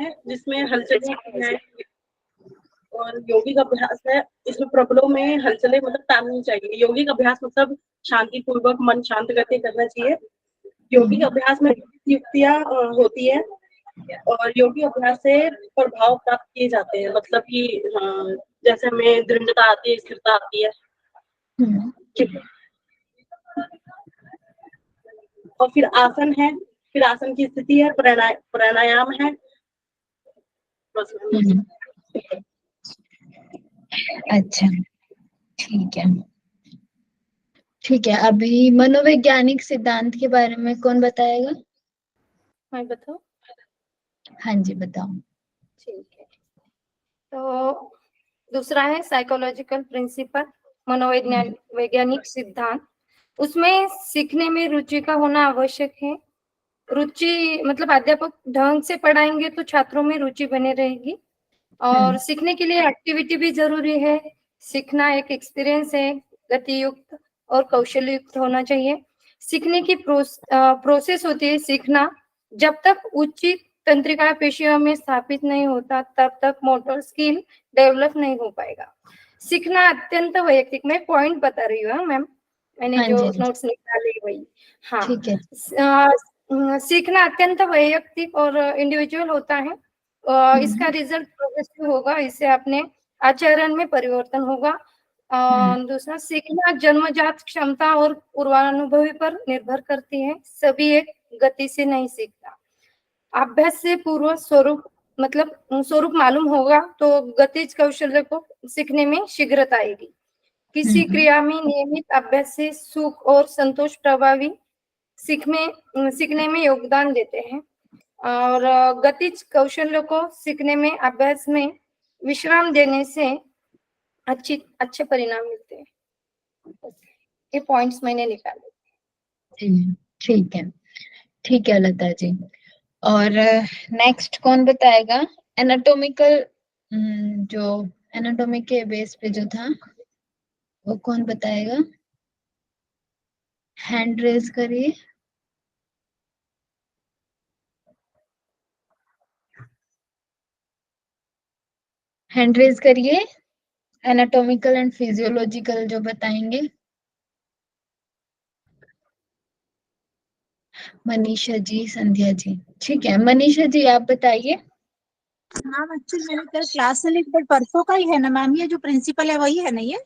है जिसमें हलचलें हैं और योगिक अभ्यास है, इसमें प्रबलों में हलचलें मतलब टालनी चाहिए। योगिक अभ्यास मतलब शांति पूर्वक मन शांत करके करना चाहिए। योगिक अभ्यास में युक्तियां होती है और योगिक अभ्यास से प्रभाव प्राप्त किए जाते हैं, मतलब कि जैसे हमें दृढ़ता आती है, स्थिरता आती है। और फिर आसन है, फिर आसन की स्थिति है, प्राणायाम है। अच्छा, ठीक है। ठीक है, अभी मनोवैज्ञानिक सिद्धांत के बारे में कौन बताएगा? मैं बताऊं? हाँ जी, बताओ। ठीक है, तो दूसरा है साइकोलॉजिकल प्रिंसिपल, मनोवैज्ञानिक सिद्धांत। उसमें सीखने में रुचि का होना आवश्यक है। रुचि मतलब अध्यापक ढंग से पढ़ाएंगे तो छात्रों में रुचि बनी रहेगी। और सीखने के लिए एक्टिविटी भी जरूरी है। सीखना एक एक्सपीरियंस है, गति युक्त और कौशल युक्त होना चाहिए। सीखने की प्रोसेस होती है सीखना। जब तक उचित तंत्रिका पेशियों में स्थापित नहीं होता तब तक मोटर स्किल डेवलप नहीं हो पाएगा। सीखना अत्यंत वैयक्तिक, मैं पॉइंट बता रही हूँ मैम, मैंने जो नोट्स निकाले वही। हाँ, ठीक है। सीखना अत्यंत वैयक्तिक और इंडिविजुअल होता है। इसका रिजल्ट प्रोग्रेसिव होगा, इससे अपने आचरण में परिवर्तन होगा। दूसरा, सीखना जन्मजात क्षमता और पूर्वानुभवी पर निर्भर करती है, सभी एक गति से नहीं सीखता। अभ्यास से पूर्व स्वरूप मतलब स्वरूप मालूम होगा तो गतिज कौशल्य को सीखने में शीघ्रता आएगी। किसी क्रिया में नियमित अभ्यास से सुख और संतोष प्रभावी सीखने में योगदान देते हैं। और गतिज कौशल्य को सीखने में अभ्यास में विश्राम देने से अच्छे परिणाम मिलते हैं। ये पॉइंट्स मैंने निकाले। ठीक है, ठीक है लता जी। और नेक्स्ट कौन बताएगा? एनाटॉमिकल, जो एनाटॉमी के बेस पे जो था वो कौन बताएगा? हैंड रेज करिए। हैंड रेज करिए, एनाटॉमिकल एंड फिजियोलॉजिकल जो बताएंगे। मनीषा जी, संध्या जी। ठीक है, मनीषा जी आप बताइए। मैम एक्चुअली मैंने कल क्लास में लिखा, परसों का ही है ना मैम, ये जो प्रिंसिपल है वही है ना ये?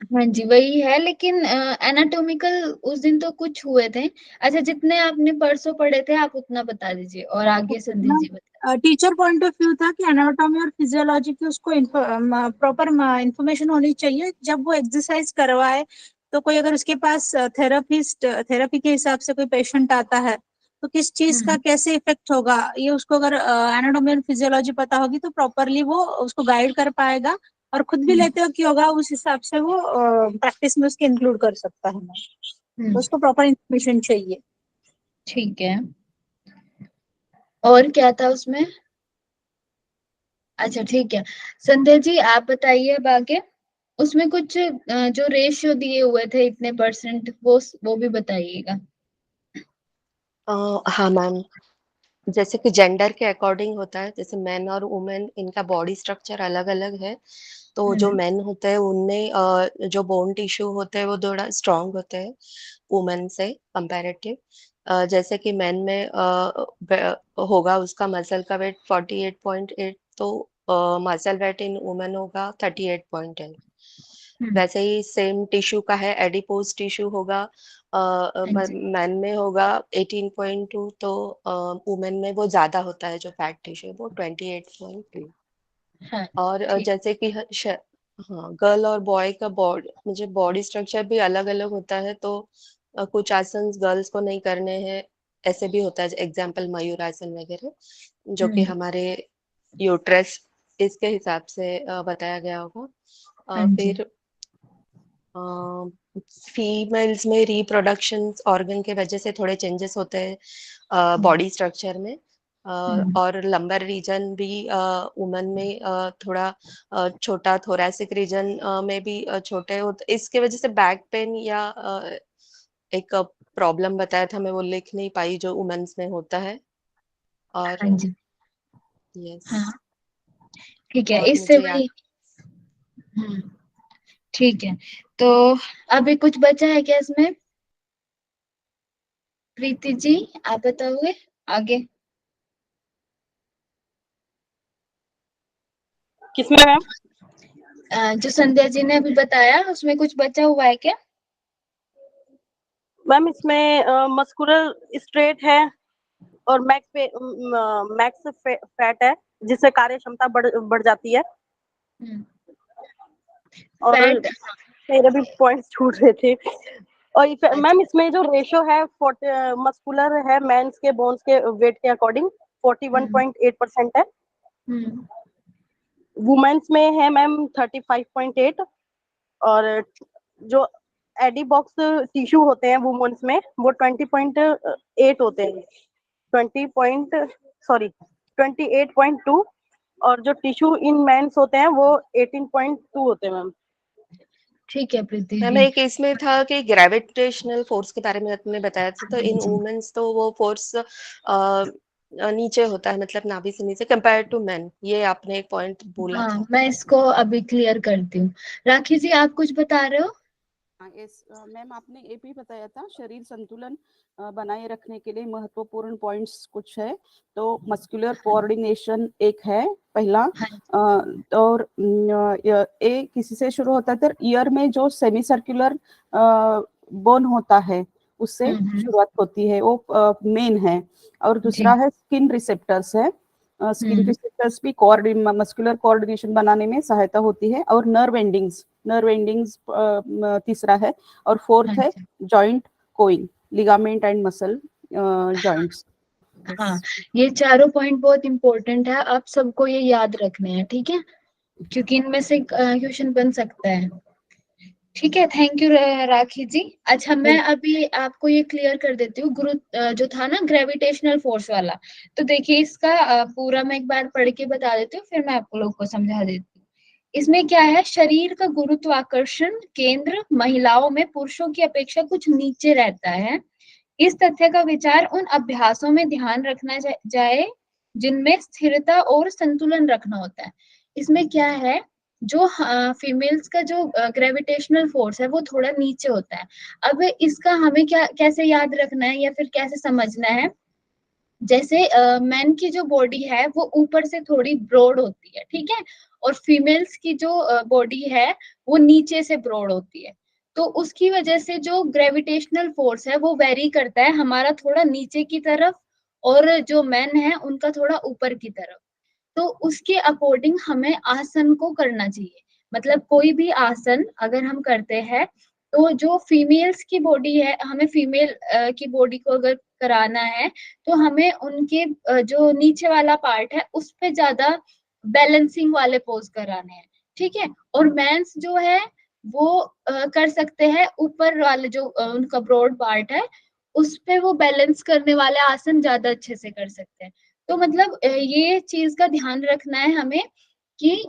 हाँ जी वही है, लेकिन एनाटॉमिकल उस दिन तो कुछ हुए थे। अच्छा, जितने आपने परसों पढ़े थे आप उतना बता दीजिए और आगे संध्या जी बता। टीचर पॉइंट ऑफ व्यू था कि एनाटॉमी और फिजियोलॉजी की उसको प्रॉपर इंफॉर्मेशन होनी चाहिए जब वो एक्सरसाइज करवाए। तो कोई अगर उसके पास थेरेपी के हिसाब से कोई पेशेंट आता है तो किस चीज का कैसे इफेक्ट होगा, ये उसको अगर एनाटॉमी और फिजियोलॉजी पता होगी तो प्रॉपरली वो उसको गाइड कर पाएगा और खुद भी लेते हो कि होगा, उस हिसाब से वो प्रैक्टिस में उसके इंक्लूड कर सकता है। तो उसको प्रॉपर इंफॉर्मेशन चाहिए। ठीक है, और क्या था उसमें? अच्छा ठीक है, संध्या जी आप बताइए अब आगे। उसमें कुछ जो रेशियो दिए हुए थे इतने परसेंट, वो भी बताइएगा। हाँ मैम, जैसे कि जेंडर के अकॉर्डिंग होता है, जैसे मेन और वुमेन इनका बॉडी स्ट्रक्चर अलग अलग है। तो जो मेन होते हैं उनमें जो बोन टिश्यू होते हैं वो थोड़ा स्ट्रांग होते हैं वुमेन से कंपैरेटिव। जैसे कि मेन में होगा उसका मसल का वेट 48.8, तो मसल वेट इन वुमेन होगा 38.8। वैसे ही सेम टिश्यू का है, एडिपोज टिश्यू होगा मैन में होगा 18.2, तो वुमेन में वो ज्यादा होता है, जो फैट टिश्यू वो 28.3। और जैसे कि हाँ, गर्ल और बॉय का बॉडी स्ट्रक्चर भी अलग अलग होता है। तो कुछ आसन गर्ल्स को नहीं करने हैं, ऐसे भी होता है। एग्जाम्पल मयूरासन वगैरह, जो कि हमारे यूट्रस इसके हिसाब से बताया गया होगा। फिर फीमेल्स में रिप्रोडक्शन ऑर्गन के वजह से थोड़े चेंजेस होते हैं बॉडी स्ट्रक्चर में। और लंबर रीजन भी वुमन में थोड़ा छोटा, थोरैसिक रीजन में भी छोटे होते। इसके वजह से बैक पेन या एक प्रॉब्लम बताया था, मैं वो लिख नहीं पाई, जो वुमेन्स में होता है। और यस। हाँ ठीक है, और इससे मुझे वही। ठीक है, तो अभी कुछ बचा है क्या इसमें? प्रीति जी आप बताओगे आगे? किसमें मैम? जो संध्या जी ने अभी बताया उसमें कुछ बचा हुआ है क्या? मैम इसमें मस्कुलर स्ट्रेट है और मैक्स फैट है, जिससे कार्य क्षमता बढ़ जाती है। और फैट, मेरे भी पॉइंट्स छूट रहे थे। और मैम इसमें जो रेशो है मस्कुलर है मेंस के बोन्स के वेट के अकॉर्डिंग 41.8% है। वुमेन्स में है मैम 35.8। और जो एडी बॉक्स टिश्यू होते हैं वुमेन्स में वो 20.8 होते हैं। 28.2। और जो टिश्यू इन मेंस होते हैं वो 18.2 होते हैं मैम। ठीक है प्रीति मैम जी। एक इसमें था कि ग्रेविटेशनल फोर्स के बारे में आपने बताया था, तो इन जी। वुमेन्स तो वो फोर्स नीचे होता है, मतलब नाभि से नीचे कंपेयर टू मेन, ये आपने एक पॉइंट बोला था। हाँ मैं इसको अभी क्लियर करती हूँ। राखी जी आप कुछ बता रहे हो? हाँ, मैम आपने ये भी बताया था शरीर संतुलन बनाए रखने के लिए महत्वपूर्ण पॉइंट्स कुछ है। तो मस्कुलर कोऑर्डिनेशन एक है पहला। और ए किसी से शुरू होता है, तो ईयर में जो सेमी सर्कुलर बोन होता है उससे शुरुआत होती है, वो मेन है। और दूसरा है स्किन रिसेप्टर्स है। स्किन रिसेप्टर्स भी मस्कुलर कोऑर्डिनेशन बनाने में सहायता होती है। और नर्व एंडिंग्स तीसरा है। और फोर्थ है जॉइंट कोइंग, लिगामेंट एंड मसल जॉइंट्स। हाँ ये चारों पॉइंट बहुत इंपॉर्टेंट है, आप सबको ये याद रखने हैं, ठीक है, क्योंकि इनमें से क्वेश्चन बन सकता है। ठीक है, थैंक यू राखी जी। अच्छा मैं अभी आपको ये क्लियर कर देती हूँ, जो था ना ग्रेविटेशनल फोर्स वाला, तो देखिए इसका पूरा मैं एक बार पढ़ के बता देती हूँ, फिर मैं आप लोग को समझा देती हूँ। इसमें क्या है, शरीर का गुरुत्वाकर्षण केंद्र महिलाओं में पुरुषों की अपेक्षा कुछ नीचे रहता है। इस तथ्य का विचार उन अभ्यासों में ध्यान रखना जाए जिनमें स्थिरता और संतुलन रखना होता है। इसमें क्या है, जो फीमेल्स का जो ग्रेविटेशनल फोर्स है वो थोड़ा नीचे होता है। अब इसका हमें क्या कैसे याद रखना है या फिर कैसे समझना है, जैसे मैन की जो बॉडी है वो ऊपर से थोड़ी ब्रॉड होती है, ठीक है, और फीमेल्स की जो बॉडी है वो नीचे से ब्रॉड होती है। तो उसकी वजह से जो ग्रेविटेशनल फोर्स है वो वेरी करता है, हमारा थोड़ा नीचे की तरफ और जो मैन है उनका थोड़ा ऊपर की तरफ। तो उसके अकॉर्डिंग हमें आसन को करना चाहिए। मतलब कोई भी आसन अगर हम करते हैं तो जो फीमेल्स की बॉडी है, हमें फीमेल की बॉडी को अगर कराना है तो हमें उनके जो नीचे वाला पार्ट है उस पे ज्यादा बैलेंसिंग वाले पोज कराने हैं, ठीक है। और मेंस जो है वो कर सकते हैं ऊपर वाले जो उनका ब्रॉड पार्ट है उस पे वो बैलेंस करने वाले आसन ज्यादा अच्छे से कर सकते हैं। तो मतलब ये चीज का ध्यान रखना है हमें कि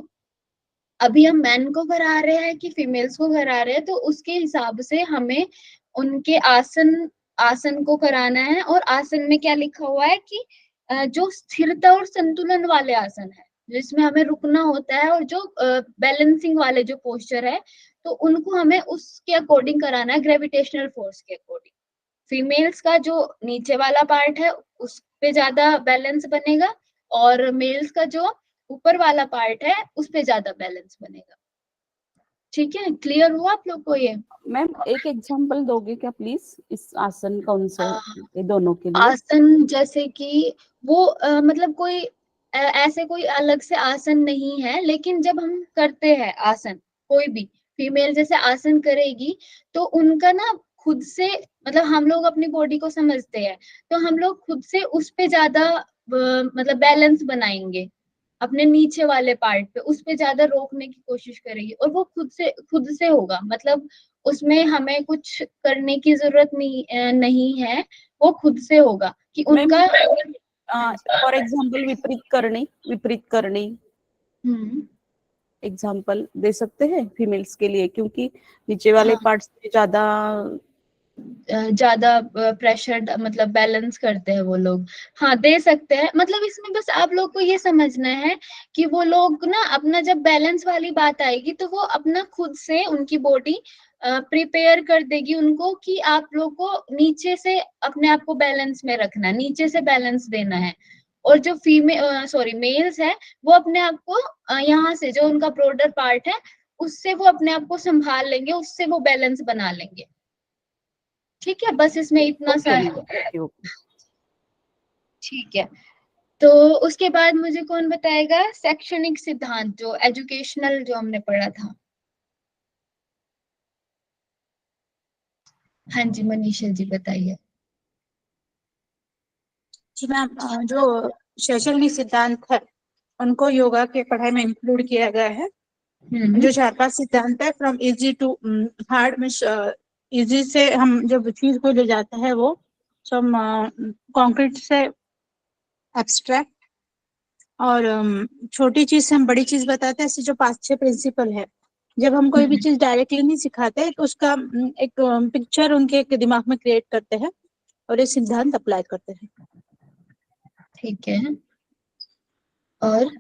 अभी हम मैन को करा रहे हैं कि फीमेल्स को करा रहे हैं, तो उसके हिसाब से हमें उनके आसन आसन को कराना है। और आसन में क्या लिखा हुआ है कि जो स्थिरता और संतुलन वाले आसन है जिसमें हमें रुकना होता है, और जो बैलेंसिंग वाले जो पोस्चर है तो उनको हमें उसके अकॉर्डिंग कराना है, ग्रेविटेशनल फोर्स के अकॉर्डिंग। फीमेल्स का जो नीचे वाला पार्ट है उस पे ज्यादा बैलेंस बनेगा, और मेल्स का जो ऊपर वाला पार्ट है उस पे ज्यादा बैलेंस बनेगा। ठीक है, क्लियर हुआ आप लोग को ये? मैम एक एग्जांपल दोगे क्या प्लीज, इस आसन कौन सा ये दोनों के लिए? आसन जैसे कि वो मतलब कोई ऐसे कोई अलग से आसन नहीं है, लेकिन जब हम करते हैं आसन, कोई भी फीमेल जैसे आसन करेगी तो उनका ना खुद से, मतलब हम लोग अपनी बॉडी को समझते हैं तो हम लोग खुद से उस पे ज्यादा मतलब बैलेंस बनाएंगे, अपने नीचे वाले पार्ट पे उस पे ज्यादा रोकने की कोशिश करेगी, और वो खुद से होगा। मतलब उसमें हमें कुछ करने की जरूरत नहीं है, वो खुद से होगा कि उनका। फॉर एग्जांपल विपरीत करनी एग्जांपल दे सकते हैं फीमेल्स के लिए, क्योंकि नीचे वाले हाँ। पार्ट्स में ज्यादा ज्यादा प्रेशर मतलब बैलेंस करते हैं वो लोग, हाँ दे सकते हैं। मतलब इसमें बस आप लोग को ये समझना है कि वो लोग ना अपना, जब बैलेंस वाली बात आएगी तो वो अपना खुद से उनकी बॉडी प्रिपेयर कर देगी उनको कि आप लोग को नीचे से अपने आप को बैलेंस में रखना है, नीचे से बैलेंस देना है। और जो मेल्स है वो अपने आप को यहाँ से जो उनका ब्रोडर पार्ट है उससे वो अपने आप को संभाल लेंगे, उससे वो बैलेंस बना लेंगे। ठीक है, बस इसमें इतना सा है। ठीक है, तो उसके बाद मुझे कौन बताएगा शैक्षणिक सिद्धांत, जो एजुकेशनल जो हमने पढ़ा था। हाँ जी मनीषा जी बताइए। जी मैम, जो शैक्षणिक सिद्धांत है उनको योगा के पढ़ाई में इंक्लूड किया गया है। जो 4-5 सिद्धांत है, फ्रॉम इजी टू हार्ड में, इजी से हम जब चीज को ले जाते हैं वो सब कॉन्क्रीट से एब्स्ट्रैक्ट, और छोटी चीज से हम बड़ी चीज बताते हैं। ऐसे जो 5-6 प्रिंसिपल है, जब हम कोई भी चीज डायरेक्टली नहीं सिखाते तो उसका एक पिक्चर उनके एक दिमाग में क्रिएट करते हैं और ये सिद्धांत अप्लाई करते हैं। ठीक है, और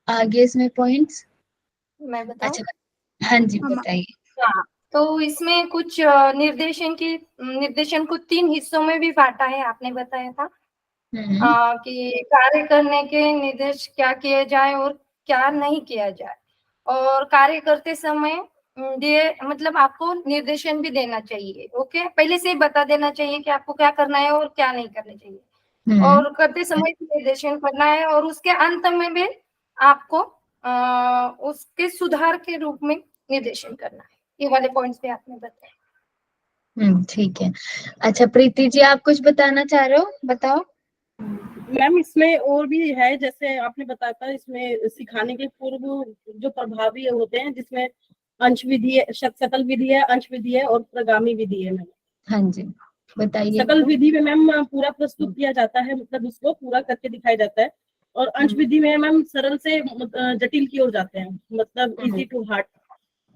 आगे इसमें पॉइंट्स। मैं बताऊं? अच्छा हाँ जी हम बताइए। हाँ, तो इसमें कुछ निर्देशन को 3 हिस्सों में भी बांटा है, आपने बताया था कि कार्य करने के निर्देश क्या किए जाए और क्या नहीं किया जाए। और कार्य करते समय दिए मतलब आपको निर्देशन भी देना चाहिए। ओके, पहले से ही बता देना चाहिए कि आपको क्या करना है और क्या नहीं करना चाहिए। और करते समय भी निर्देशन करना है और उसके अंत में भी आपको उसके सुधार के रूप में निर्देशन करना है। ये वाले पॉइंट्स भी आपने बताए। ठीक है। अच्छा प्रीति जी आप कुछ बताना चाह रहे हो, बताओ। मैम इसमें और भी है, जैसे आपने बताया था इसमें सिखाने के पूर्व जो प्रभावी होते हैं, जिसमें अंश विधि है, सकल विधि है, अंश विधि है और प्रगामी विधि है। मैम हाँ जी बताइए। सकल विधि में मैम पूरा प्रस्तुत किया जाता है, मतलब उसको पूरा करके दिखाया जाता है। और अंश विधि में मैम सरल से जटिल की ओर जाते हैं, मतलब इजी टू हार्ड।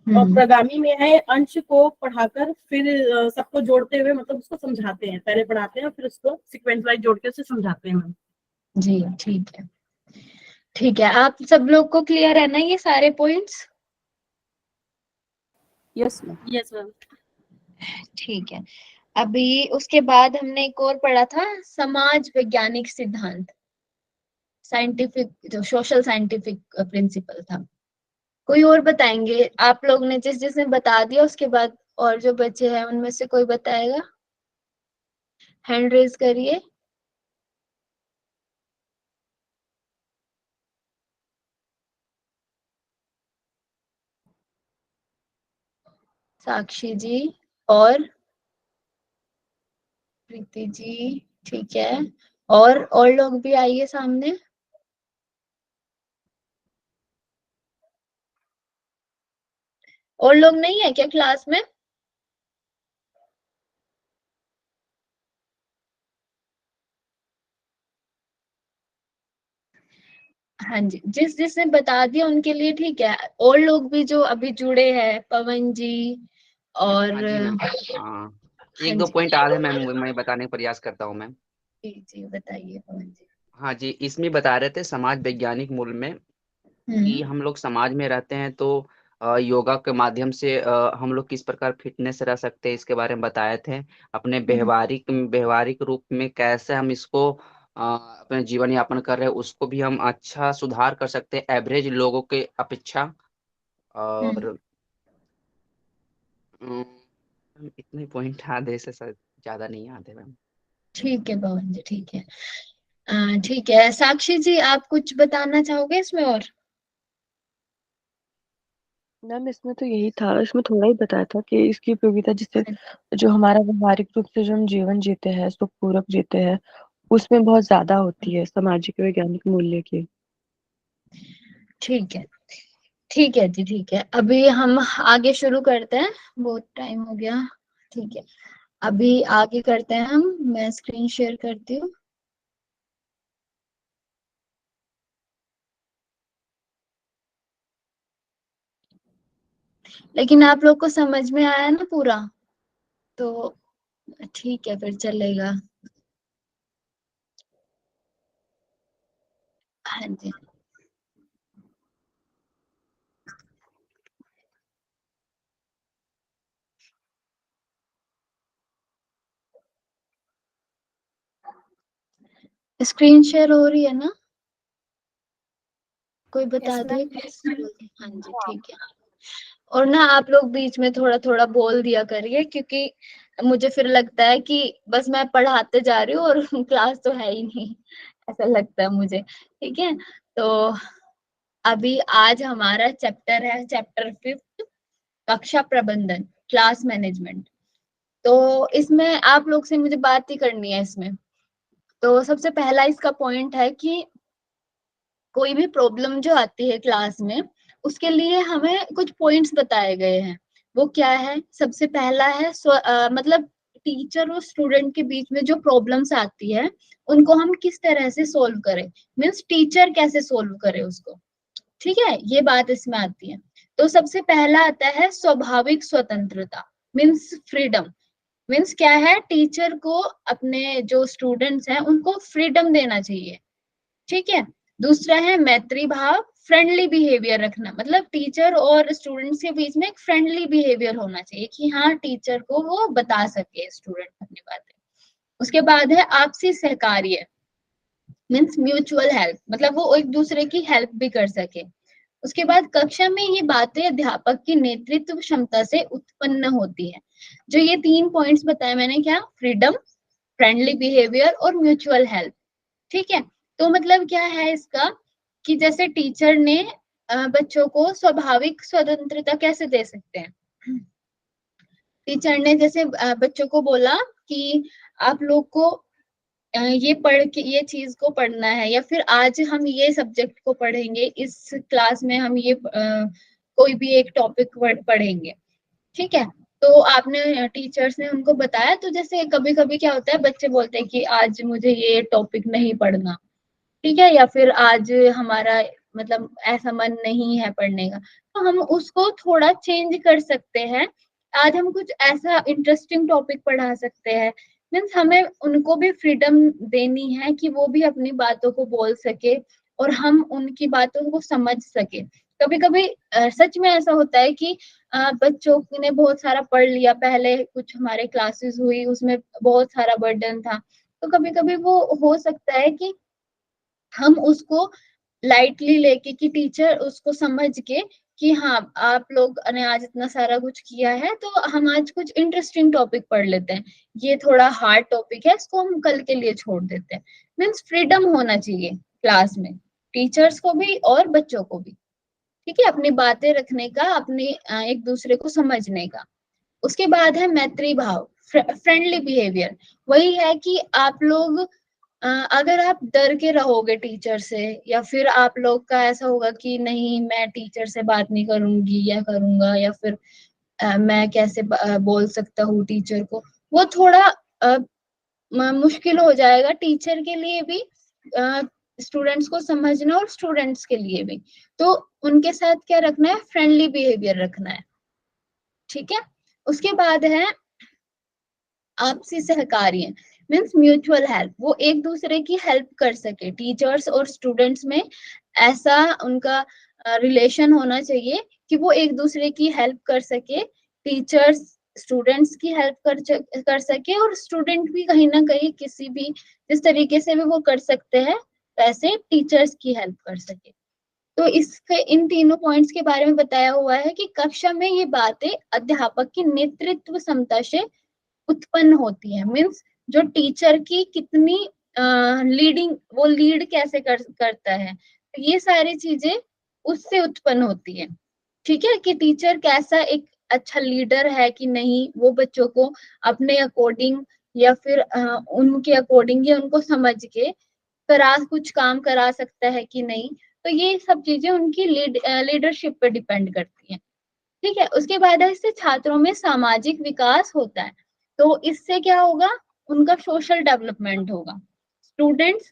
और प्रगामी में है अंश को पढ़ाकर फिर सबको जोड़ते हुए मतलब उसको समझाते हैं, पहले पढ़ाते हैं फिर उसको सीक्वेंस वाइज जोड़ के उसे समझाते हैं मैम। जी ठीक है, ठीक है। आप सब लोग को क्लियर है ना ये सारे points? Yes ma'am. Yes ma'am. ठीक है, अभी उसके बाद हमने एक और पढ़ा था समाज वैज्ञानिक सिद्धांत, साइंटिफिक जो सोशल साइंटिफिक प्रिंसिपल था। कोई और बताएंगे? आप लोग ने जिसने बता दिया उसके बाद और जो बच्चे हैं उनमें से कोई बताएगा? हैंड रेज करिए। साक्षी जी और प्रीति जी, ठीक है। और लोग भी आइए सामने। और लोग नहीं है क्या क्लास में? हाँ जी, जिसने बता दिया उनके लिए ठीक है। और लोग भी जो अभी जुड़े हैं, पवन जी और हाँ जी मैम। हाँ, हाँ एक दो जी पॉइंट आ रहे हैं मैम, मैं बताने का प्रयास करता हूँ मैम। जी बताइए पवन जी। हाँ जी, इसमें बता रहे थे समाज वैज्ञानिक मूल में कि हम लोग समाज में रहते हैं तो योगा के माध्यम से हम लोग किस प्रकार फिटनेस रह सकते हैं इसके बारे में बताए थे। अपने व्यवहारिक व्यवहारिक रूप में कैसे हम इसको अपने जीवन यापन कर रहे हैं उसको भी हम अच्छा सुधार कर सकते हैं एवरेज लोगों के अपेक्षा। और इतने पॉइंट आधे से ज्यादा नहीं आते मैम। ठीक है पवन जी, ठीक है। ठीक है, साक्षी जी आप कुछ बताना चाहोगे इसमें और? मैम इसमें तो यही था, इसमें थोड़ा ही बताया था कि इसकी उपयोगिता जिससे जो हमारा व्यवहारिक रूप से जो हम जीवन जीते हैं, सुखपूर्वक जीते हैं, उसमें बहुत ज्यादा होती है सामाजिक वैज्ञानिक मूल्य की। ठीक है, ठीक है जी, ठीक है। अभी हम आगे शुरू करते हैं, बहुत टाइम हो गया। ठीक है, अभी आगे करते हैं हम। मैं स्क्रीन शेयर करती हूँ। लेकिन आप लोग को समझ में आया ना पूरा? तो ठीक है, फिर चलेगा। हाँ जी। स्क्रीन शेयर हो रही है ना? कोई बता Yes, दे। ma'am. हाँ जी, ठीक है। और ना आप लोग बीच में थोड़ा थोड़ा बोल दिया करिए, क्योंकि मुझे फिर लगता है कि बस मैं पढ़ाते जा रही हूँ और क्लास तो है ही नहीं, ऐसा लगता है मुझे। ठीक है, तो अभी आज हमारा चैप्टर है चैप्टर 5, कक्षा प्रबंधन, क्लास मैनेजमेंट। तो इसमें आप लोग से मुझे बात ही करनी है इसमें। तो सबसे पहला इसका पॉइंट है कि कोई भी प्रॉब्लम जो आती है क्लास में, उसके लिए हमें कुछ पॉइंट्स बताए गए हैं। वो क्या है? सबसे पहला है मतलब टीचर और स्टूडेंट के बीच में जो प्रॉब्लम्स आती है, उनको हम किस तरह से सोल्व करें, मीन्स टीचर कैसे सोल्व करे उसको। ठीक है, ये बात इसमें आती है। तो सबसे पहला आता है स्वाभाविक स्वतंत्रता, मीन्स फ्रीडम। मीन्स क्या है? टीचर को अपने जो स्टूडेंट्स हैं उनको फ्रीडम देना चाहिए। ठीक है। दूसरा है मैत्री भाव, फ्रेंडली बिहेवियर रखना, मतलब टीचर और स्टूडेंट्स के बीच में एक फ्रेंडली बिहेवियर होना चाहिए कि हाँ, टीचर को वो बता सके स्टूडेंट अपनी बातें। उसके बाद है आपसी सहकार्य, मीन्स म्यूचुअल हेल्प, मतलब वो एक दूसरे की हेल्प भी कर सके। उसके बाद कक्षा में ये बातें अध्यापक की नेतृत्व क्षमता से उत्पन्न होती है। जो ये 3 पॉइंट्स बताए मैंने, क्या? फ्रीडम, फ्रेंडली बिहेवियर और म्यूचुअल हेल्प। ठीक है। तो मतलब क्या है इसका, कि जैसे टीचर ने बच्चों को स्वाभाविक स्वतंत्रता कैसे दे सकते हैं? टीचर ने जैसे बच्चों को बोला कि आप लोग को ये पढ़ के ये चीज को पढ़ना है, या फिर आज हम ये सब्जेक्ट को पढ़ेंगे, इस क्लास में हम ये कोई भी एक टॉपिक पढ़ेंगे। ठीक है। तो आपने टीचर्स ने उनको बताया। तो जैसे कभी कभी क्या होता है, बच्चे बोलते हैं कि आज मुझे ये टॉपिक नहीं पढ़ना। ठीक है, या फिर आज हमारा मतलब ऐसा मन नहीं है पढ़ने का, तो हम उसको थोड़ा चेंज कर सकते हैं। आज हम कुछ ऐसा इंटरेस्टिंग टॉपिक पढ़ा सकते हैं। मीन्स हमें उनको भी फ्रीडम देनी है कि वो भी अपनी बातों को बोल सके और हम उनकी बातों को समझ सके। कभी कभी सच में ऐसा होता है कि बच्चों ने बहुत सारा पढ़ लिया, पहले कुछ हमारे क्लासेस हुई उसमें बहुत सारा बर्डन था, तो कभी कभी वो हो सकता है कि हम उसको लाइटली लेके, कि टीचर उसको समझ के कि हाँ, आप लोग ने आज इतना सारा कुछ किया है, तो हम आज कुछ इंटरेस्टिंग टॉपिक पढ़ लेते हैं, ये थोड़ा हार्ड टॉपिक है, इसको हम कल के लिए छोड़ देते हैं। मीन्स फ्रीडम होना चाहिए क्लास में, टीचर्स को भी और बच्चों को भी। ठीक है, अपनी बातें रखने का, अपनी एक दूसरे को समझने का। उसके बाद है मैत्री भाव, फ्रेंडली बिहेवियर। वही है कि आप लोग अगर आप डर के रहोगे टीचर से, या फिर आप लोग का ऐसा होगा कि नहीं, मैं टीचर से बात नहीं करूंगी या करूंगा, या फिर मैं कैसे बोल सकता हूँ टीचर को, वो थोड़ा मुश्किल हो जाएगा टीचर के लिए भी, स्टूडेंट्स को समझना और स्टूडेंट्स के लिए भी। तो उनके साथ क्या रखना है? फ्रेंडली बिहेवियर रखना है। ठीक है। उसके बाद है आपसी सहकार्य, मीन्स म्यूचुअल हेल्प, वो एक दूसरे की हेल्प कर सके। टीचर्स और स्टूडेंट्स में ऐसा उनका रिलेशन होना चाहिए कि वो एक दूसरे की हेल्प कर सके, टीचर्स स्टूडेंट्स की हेल्प कर सके, और स्टूडेंट भी कहीं ना कहीं किसी भी जिस तरीके से भी वो कर सकते हैं, वैसे टीचर्स की हेल्प कर सके। तो इसके इन तीनों पॉइंट्स के बारे में बताया हुआ है कि कक्षा में ये बातें अध्यापक की नेतृत्व क्षमता से उत्पन्न होती है। मीन्स जो टीचर की कितनी लीडिंग, वो लीड कैसे करता है, तो ये सारी चीजें उससे उत्पन्न होती है। ठीक है, कि टीचर कैसा एक अच्छा लीडर है कि नहीं, वो बच्चों को अपने अकॉर्डिंग या फिर उनके अकॉर्डिंग या उनको समझ के कुछ काम करा सकता है कि नहीं। तो ये सब चीजें उनकी लीडरशिप पे डिपेंड करती हैं। ठीक है। उसके बाद है इससे छात्रों में सामाजिक विकास होता है। तो इससे क्या होगा? उनका सोशल डेवलपमेंट होगा। स्टूडेंट्स,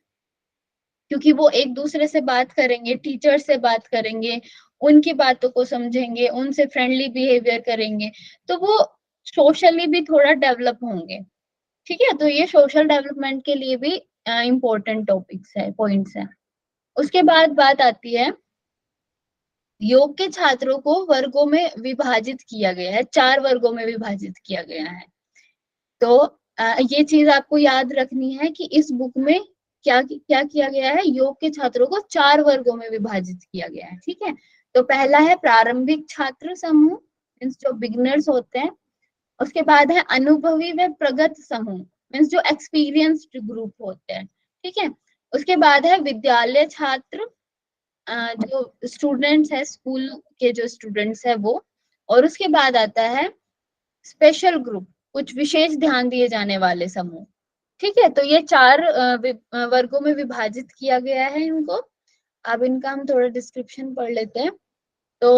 क्योंकि वो एक दूसरे से बात करेंगे, टीचर से बात करेंगे, उनकी बातों को समझेंगे, उनसे फ्रेंडली बिहेवियर करेंगे, तो वो सोशली भी थोड़ा डेवलप होंगे। ठीक है, तो ये सोशल डेवलपमेंट के लिए भी इम्पोर्टेंट टॉपिक्स है, पॉइंट्स है। उसके बाद बात आती है, योग के छात्रों को वर्गों में विभाजित किया गया है, 4 वर्गों में विभाजित किया गया है। तो ये चीज आपको याद रखनी है कि इस बुक में क्या किया गया है, योग के छात्रों को 4 वर्गों में विभाजित किया गया है। ठीक है, तो पहला है प्रारंभिक छात्र समूह, मीन्स जो बिगिनर्स होते हैं। उसके बाद है अनुभवी व प्रगत समूह, मीन्स जो एक्सपीरियंस्ड ग्रुप होते हैं। ठीक है, उसके बाद है विद्यालय छात्र, जो स्टूडेंट्स है, स्कूल के जो स्टूडेंट्स है वो। और उसके बाद आता है स्पेशल ग्रुप, कुछ विशेष ध्यान दिए जाने वाले समूह। ठीक है, तो ये 4 वर्गों में विभाजित किया गया है इनको। अब इनका हम थोड़ा डिस्क्रिप्शन पढ़ लेते हैं। तो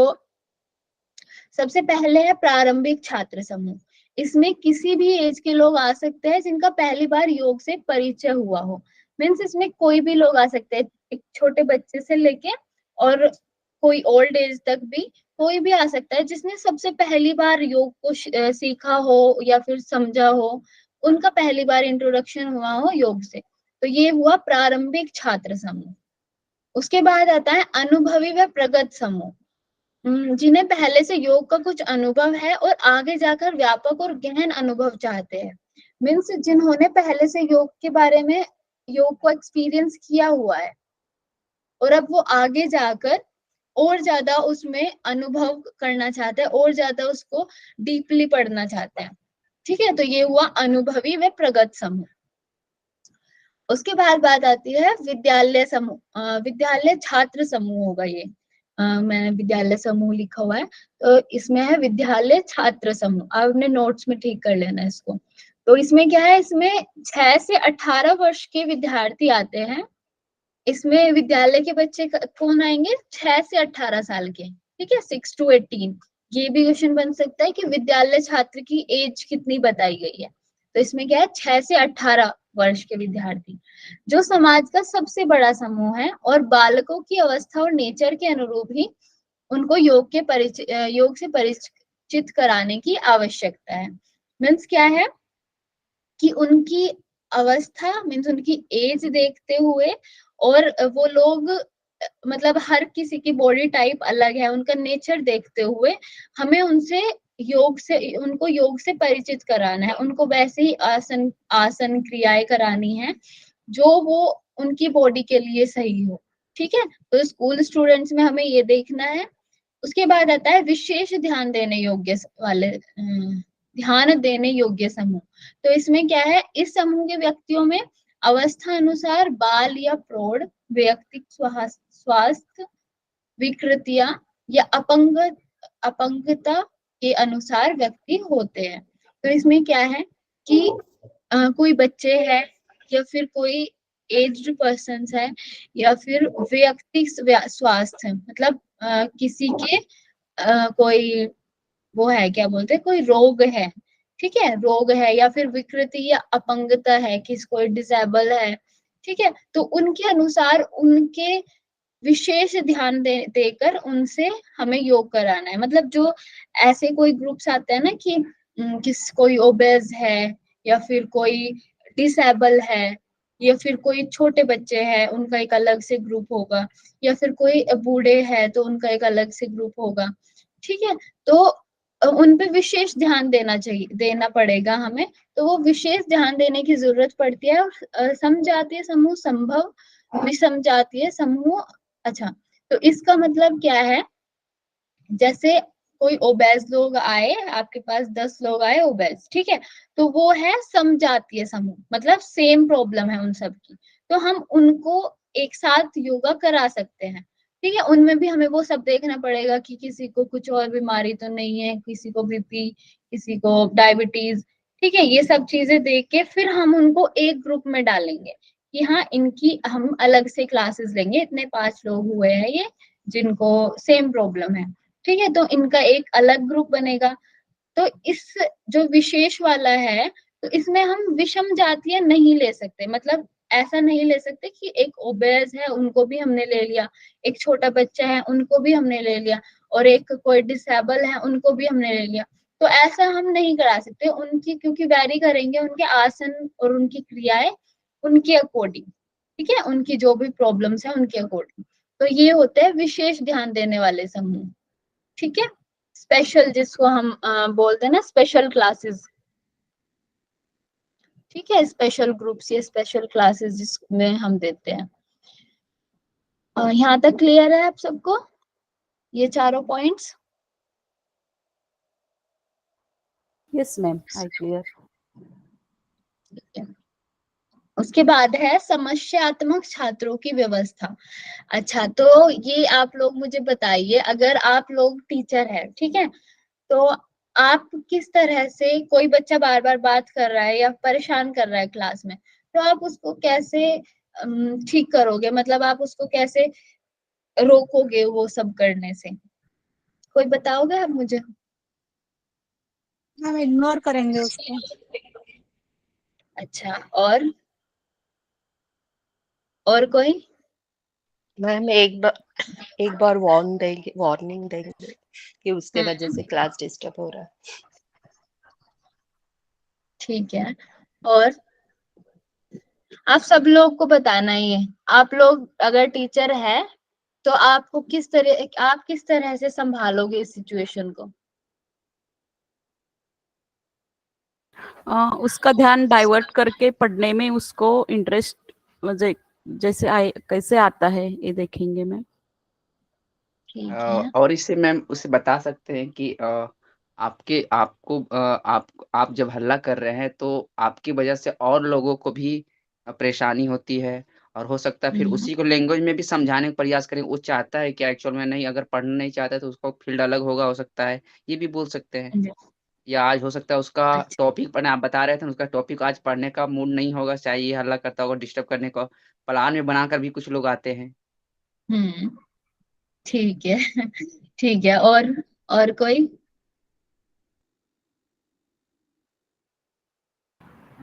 सबसे पहले है प्रारंभिक छात्र समूह। इसमें किसी भी एज के लोग आ सकते हैं जिनका पहली बार योग से परिचय हुआ हो। मीन्स इसमें कोई भी लोग आ सकते हैं, एक छोटे बच्चे से लेके और कोई ओल्ड एज तक भी कोई भी आ सकता है जिसने सबसे पहली बार योग को सीखा हो या फिर समझा हो, उनका पहली बार इंट्रोडक्शन हुआ हो योग से। तो ये हुआ प्रारंभिक छात्र समूह। उसके बाद आता है अनुभवी व प्रगत समूह, जिन्हें पहले से योग का कुछ अनुभव है और आगे जाकर व्यापक और गहन अनुभव चाहते हैं। मीन्स जिन्होंने पहले से योग के बारे में, योग को एक्सपीरियंस किया हुआ है और अब वो आगे जाकर और ज्यादा उसमें अनुभव करना चाहते हैं और ज्यादा उसको डीपली पढ़ना चाहते हैं। ठीक है, तो ये हुआ अनुभवी व प्रगत समूह। उसके बाद बात आती है विद्यालय समूह, विद्यालय छात्र समूह होगा ये। मैंने विद्यालय समूह लिखा हुआ है, तो इसमें है विद्यालय छात्र समूह। आप अपने नोट्स में ठीक कर लेना इसको। तो इसमें क्या है, इसमें 6 से 18 वर्ष के विद्यार्थी आते हैं। इसमें विद्यालय के बच्चे कौन आएंगे, 6 से 18 साल के। ठीक है, 6 to 18। ये भी क्वेश्चन बन सकता है कि विद्यालय छात्र की एज कितनी बताई गई है। तो इसमें क्या है, 6 से 18 वर्ष के विद्यार्थी, जो समाज का सबसे बड़ा समूह है और बालकों की अवस्था और नेचर के अनुरूप ही उनको योग से परिचित कराने की आवश्यकता है। मीन्स क्या है कि उनकी अवस्था, मीन्स उनकी एज देखते हुए, और वो लोग मतलब हर किसी की बॉडी टाइप अलग है, उनका नेचर देखते हुए हमें उनको योग से परिचित कराना है। उनको वैसे ही आसन क्रियाएं करानी है जो वो उनकी बॉडी के लिए सही हो। ठीक है, तो स्कूल स्टूडेंट्स में हमें ये देखना है। उसके बाद आता है विशेष ध्यान देने योग्य समूह। तो इसमें क्या है, इस समूह के व्यक्तियों में अवस्था अनुसार बाल या प्रौढ़, वैयक्तिक स्वास्थ्य विकृतियां या अपंगता के अनुसार व्यक्ति होते हैं। तो इसमें क्या है कि कोई बच्चे हैं या फिर कोई एज्ड पर्सन है या फिर वैयक्तिक स्वास्थ्य, मतलब किसी के कोई वो है, क्या बोलते हैं, कोई रोग है। ठीक है, रोग है या फिर विकृति या अपंगता है, किसी कोई डिसेबल है। ठीक है, तो उनके अनुसार उनके विशेष ध्यान देकर उनसे हमें योग कराना है। मतलब जो ऐसे कोई ग्रुप्स आते हैं ना कि कोई ओबेज है या फिर कोई डिसेबल है या फिर कोई छोटे बच्चे हैं, उनका एक अलग से ग्रुप होगा, या फिर कोई बूढ़े हैं तो उनका एक अलग से ग्रुप होगा। ठीक है, तो उन पे विशेष ध्यान देना पड़ेगा हमें। तो वो विशेष ध्यान देने की जरूरत पड़ती है। और समजातीय समूह संभव, विषमजातीय समूह। अच्छा, तो इसका मतलब क्या है, जैसे कोई ओबेज लोग आए, आपके पास 10 लोग आए ओबेज, ठीक है, तो वो है समजातीय समूह, मतलब सेम प्रॉब्लम है उन सब की, तो हम उनको एक साथ योगा करा सकते हैं। ठीक है, उनमें भी हमें वो सब देखना पड़ेगा कि किसी को कुछ और बीमारी तो नहीं है, किसी को बीपी, किसी को डायबिटीज। ठीक है, ये सब चीजें देख के फिर हम उनको एक ग्रुप में डालेंगे कि हाँ, इनकी हम अलग से क्लासेस लेंगे। इतने 5 लोग हुए हैं ये जिनको सेम प्रॉब्लम है। ठीक है, तो इनका एक अलग ग्रुप बनेगा। तो इस जो विशेष वाला है, तो इसमें हम विषम जातीय नहीं ले सकते, मतलब ऐसा नहीं ले सकते कि एक ओबेस है उनको भी हमने ले लिया, एक छोटा बच्चा है उनको भी हमने ले लिया, और एक कोई डिसेबल है उनको भी हमने ले लिया। तो ऐसा हम नहीं करा सकते उनकी, क्योंकि वैरी करेंगे उनके आसन और उनकी क्रियाएं उनके अकॉर्डिंग, ठीक है, उनकी जो भी प्रॉब्लम्स है उनके अकॉर्डिंग। तो ये होते हैं विशेष ध्यान देने वाले समूह, ठीक है। स्पेशल, जिसको हम बोलते हैं ना स्पेशल क्लासेस, ठीक है, स्पेशल ग्रुप्स या स्पेशल क्लासेस जिसमें हम देते हैं। यहाँ तक क्लियर है आप सबको ये चारों points? Yes ma'am, I clear. उसके बाद है समस्यात्मक छात्रों की व्यवस्था। अच्छा, तो ये आप लोग मुझे बताइए, अगर आप लोग टीचर है, ठीक है, तो आप किस तरह से, कोई बच्चा बार बार बात कर रहा है या परेशान कर रहा है क्लास में, तो आप उसको कैसे ठीक करोगे, मतलब आप उसको कैसे रोकोगे वो सब करने से, कोई बताओगे आप मुझे? हम इग्नोर करेंगे उसको। अच्छा, और कोई? मैम एक बार वार्निंग देंगे कि उसके वजह से क्लास डिस्टर्ब हो रहा है। ठीक है, और आप सब लोग को बताना ही है, आप लोग अगर टीचर है तो आपको आप किस तरह से संभालोगे इस सिचुएशन को? उसका ध्यान डाइवर्ट करके पढ़ने में उसको इंटरेस्ट जैसे आए कैसे आता है ये देखेंगे मैम। ठीक है। और इससे मैम उसे बता सकते हैं कि आप जब हल्ला कर रहे हैं तो आपकी वजह से और लोगों को भी परेशानी होती है, और हो सकता है फिर उसी को लैंग्वेज में भी समझाने का प्रयास करें। वो चाहता है कि एक्चुअल में नहीं, अगर पढ़ना नहीं चाहता है तो उसका फील्ड अलग होगा, हो सकता है ये भी बोल सकते हैं। या आज हो सकता है उसका अच्छा। टॉपिक पढ़ना, आप बता रहे थे उसका टॉपिक आज पढ़ने का मूड नहीं होगा, चाहे ये हल्ला करता होगा डिस्टर्ब करने का, प्लान में बनाकर भी कुछ लोग आते हैं। ठीक है। ठीक है, और कोई?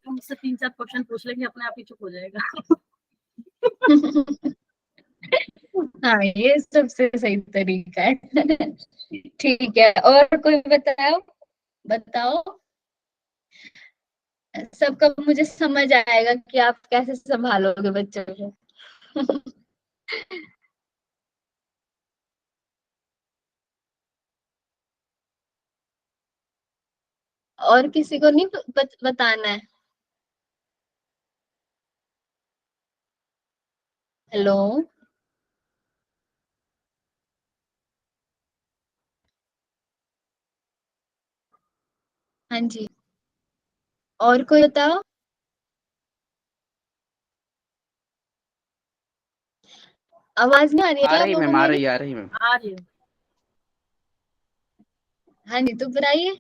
मुझसे 3-4 क्वेश्चन पूछ लेंगे, अपने आप ही चुप हो जाएगा। हाँ, ये सबसे सही तरीका है। ठीक है, और कोई बताओ सबका मुझे समझ आएगा कि आप कैसे संभालोगे बच्चों को। और किसी को नहीं बताना है? हेलो, हाँ जी, और कोई बताओ। आवाज नहीं आ रही है आ क्या आप रही लोगों को मैम, आ मेरी? रही आ रही मैम। आ रही है। हाँ जी, तो बताइए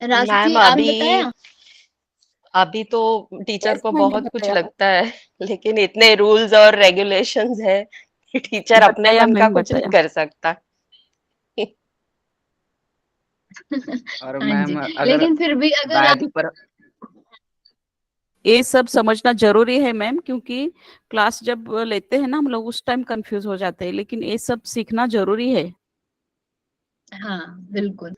राशि जी, मैम आपने बताया? अभी तो टीचर यस को मैम, बहुत कुछ बताया लगता है, लेकिन इतने रूल्स और रेगुलेशंस है कि टीचर अपने बताया मन का मैम, कुछ नहीं बताया। कर सकता। और हाँ जी, मैम अगर लेकिन फिर भी अगर आप वैध पर ये सब समझना जरूरी है मैम, क्योंकि क्लास जब लेते हैं ना हम लोग उस टाइम कंफ्यूज हो जाते हैं, लेकिन ये सब सीखना जरूरी है। हाँ बिल्कुल,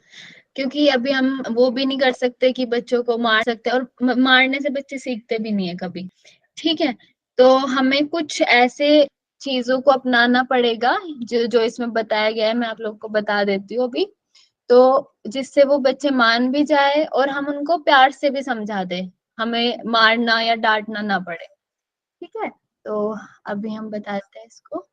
क्योंकि अभी हम वो भी नहीं कर सकते कि बच्चों को मार सकते हैं, और मारने से बच्चे सीखते भी नहीं है कभी, ठीक है। तो हमें कुछ ऐसे चीजों को अपनाना पड़ेगा जो जो इसमें बताया गया है, मैं आप लोग को बता देती हूँ अभी, तो जिससे वो बच्चे मान भी जाए और हम उनको प्यार से भी समझा दे, हमें मारना या डांटना ना पड़े, ठीक है। तो अभी हम बताते हैं इसको।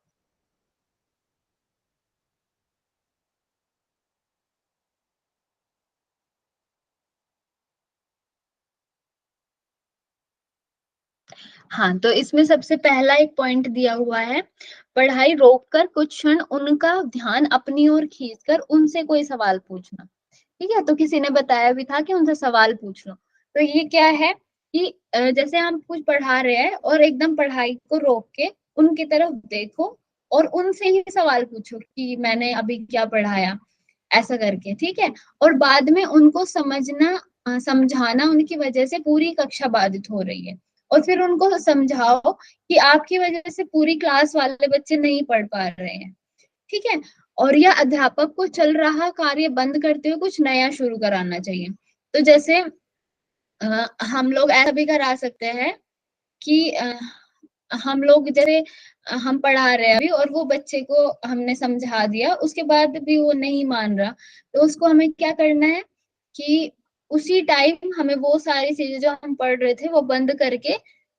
हाँ, तो इसमें सबसे पहला एक पॉइंट दिया हुआ है, पढ़ाई रोककर कुछ क्षण उनका ध्यान अपनी ओर खींचकर उनसे कोई सवाल पूछना, ठीक है। तो किसी ने बताया भी था कि उनसे सवाल पूछ लो। तो ये क्या है कि जैसे हम कुछ पढ़ा रहे हैं और एकदम पढ़ाई को रोक के उनकी तरफ देखो और उनसे ही सवाल पूछो कि मैंने अभी क्या पढ़ाया, ऐसा करके, ठीक है। और बाद में उनको समझना समझाना उनकी वजह से पूरी कक्षा बाधित हो रही है, और फिर उनको समझाओ कि आपकी वजह से पूरी क्लास वाले बच्चे नहीं पढ़ पा रहे हैं, ठीक है। और यह अध्यापक को चल रहा कार्य बंद करते हुए कुछ नया शुरू कराना चाहिए। तो जैसे हम लोग ऐसा भी करा सकते हैं कि हम लोग जैसे हम पढ़ा रहे हैं अभी और वो बच्चे को हमने समझा दिया, उसके बाद भी वो नहीं मान रहा, तो उसको हमें क्या करना है कि उसी टाइम हमें वो सारी चीजें जो हम पढ़ रहे थे वो बंद करके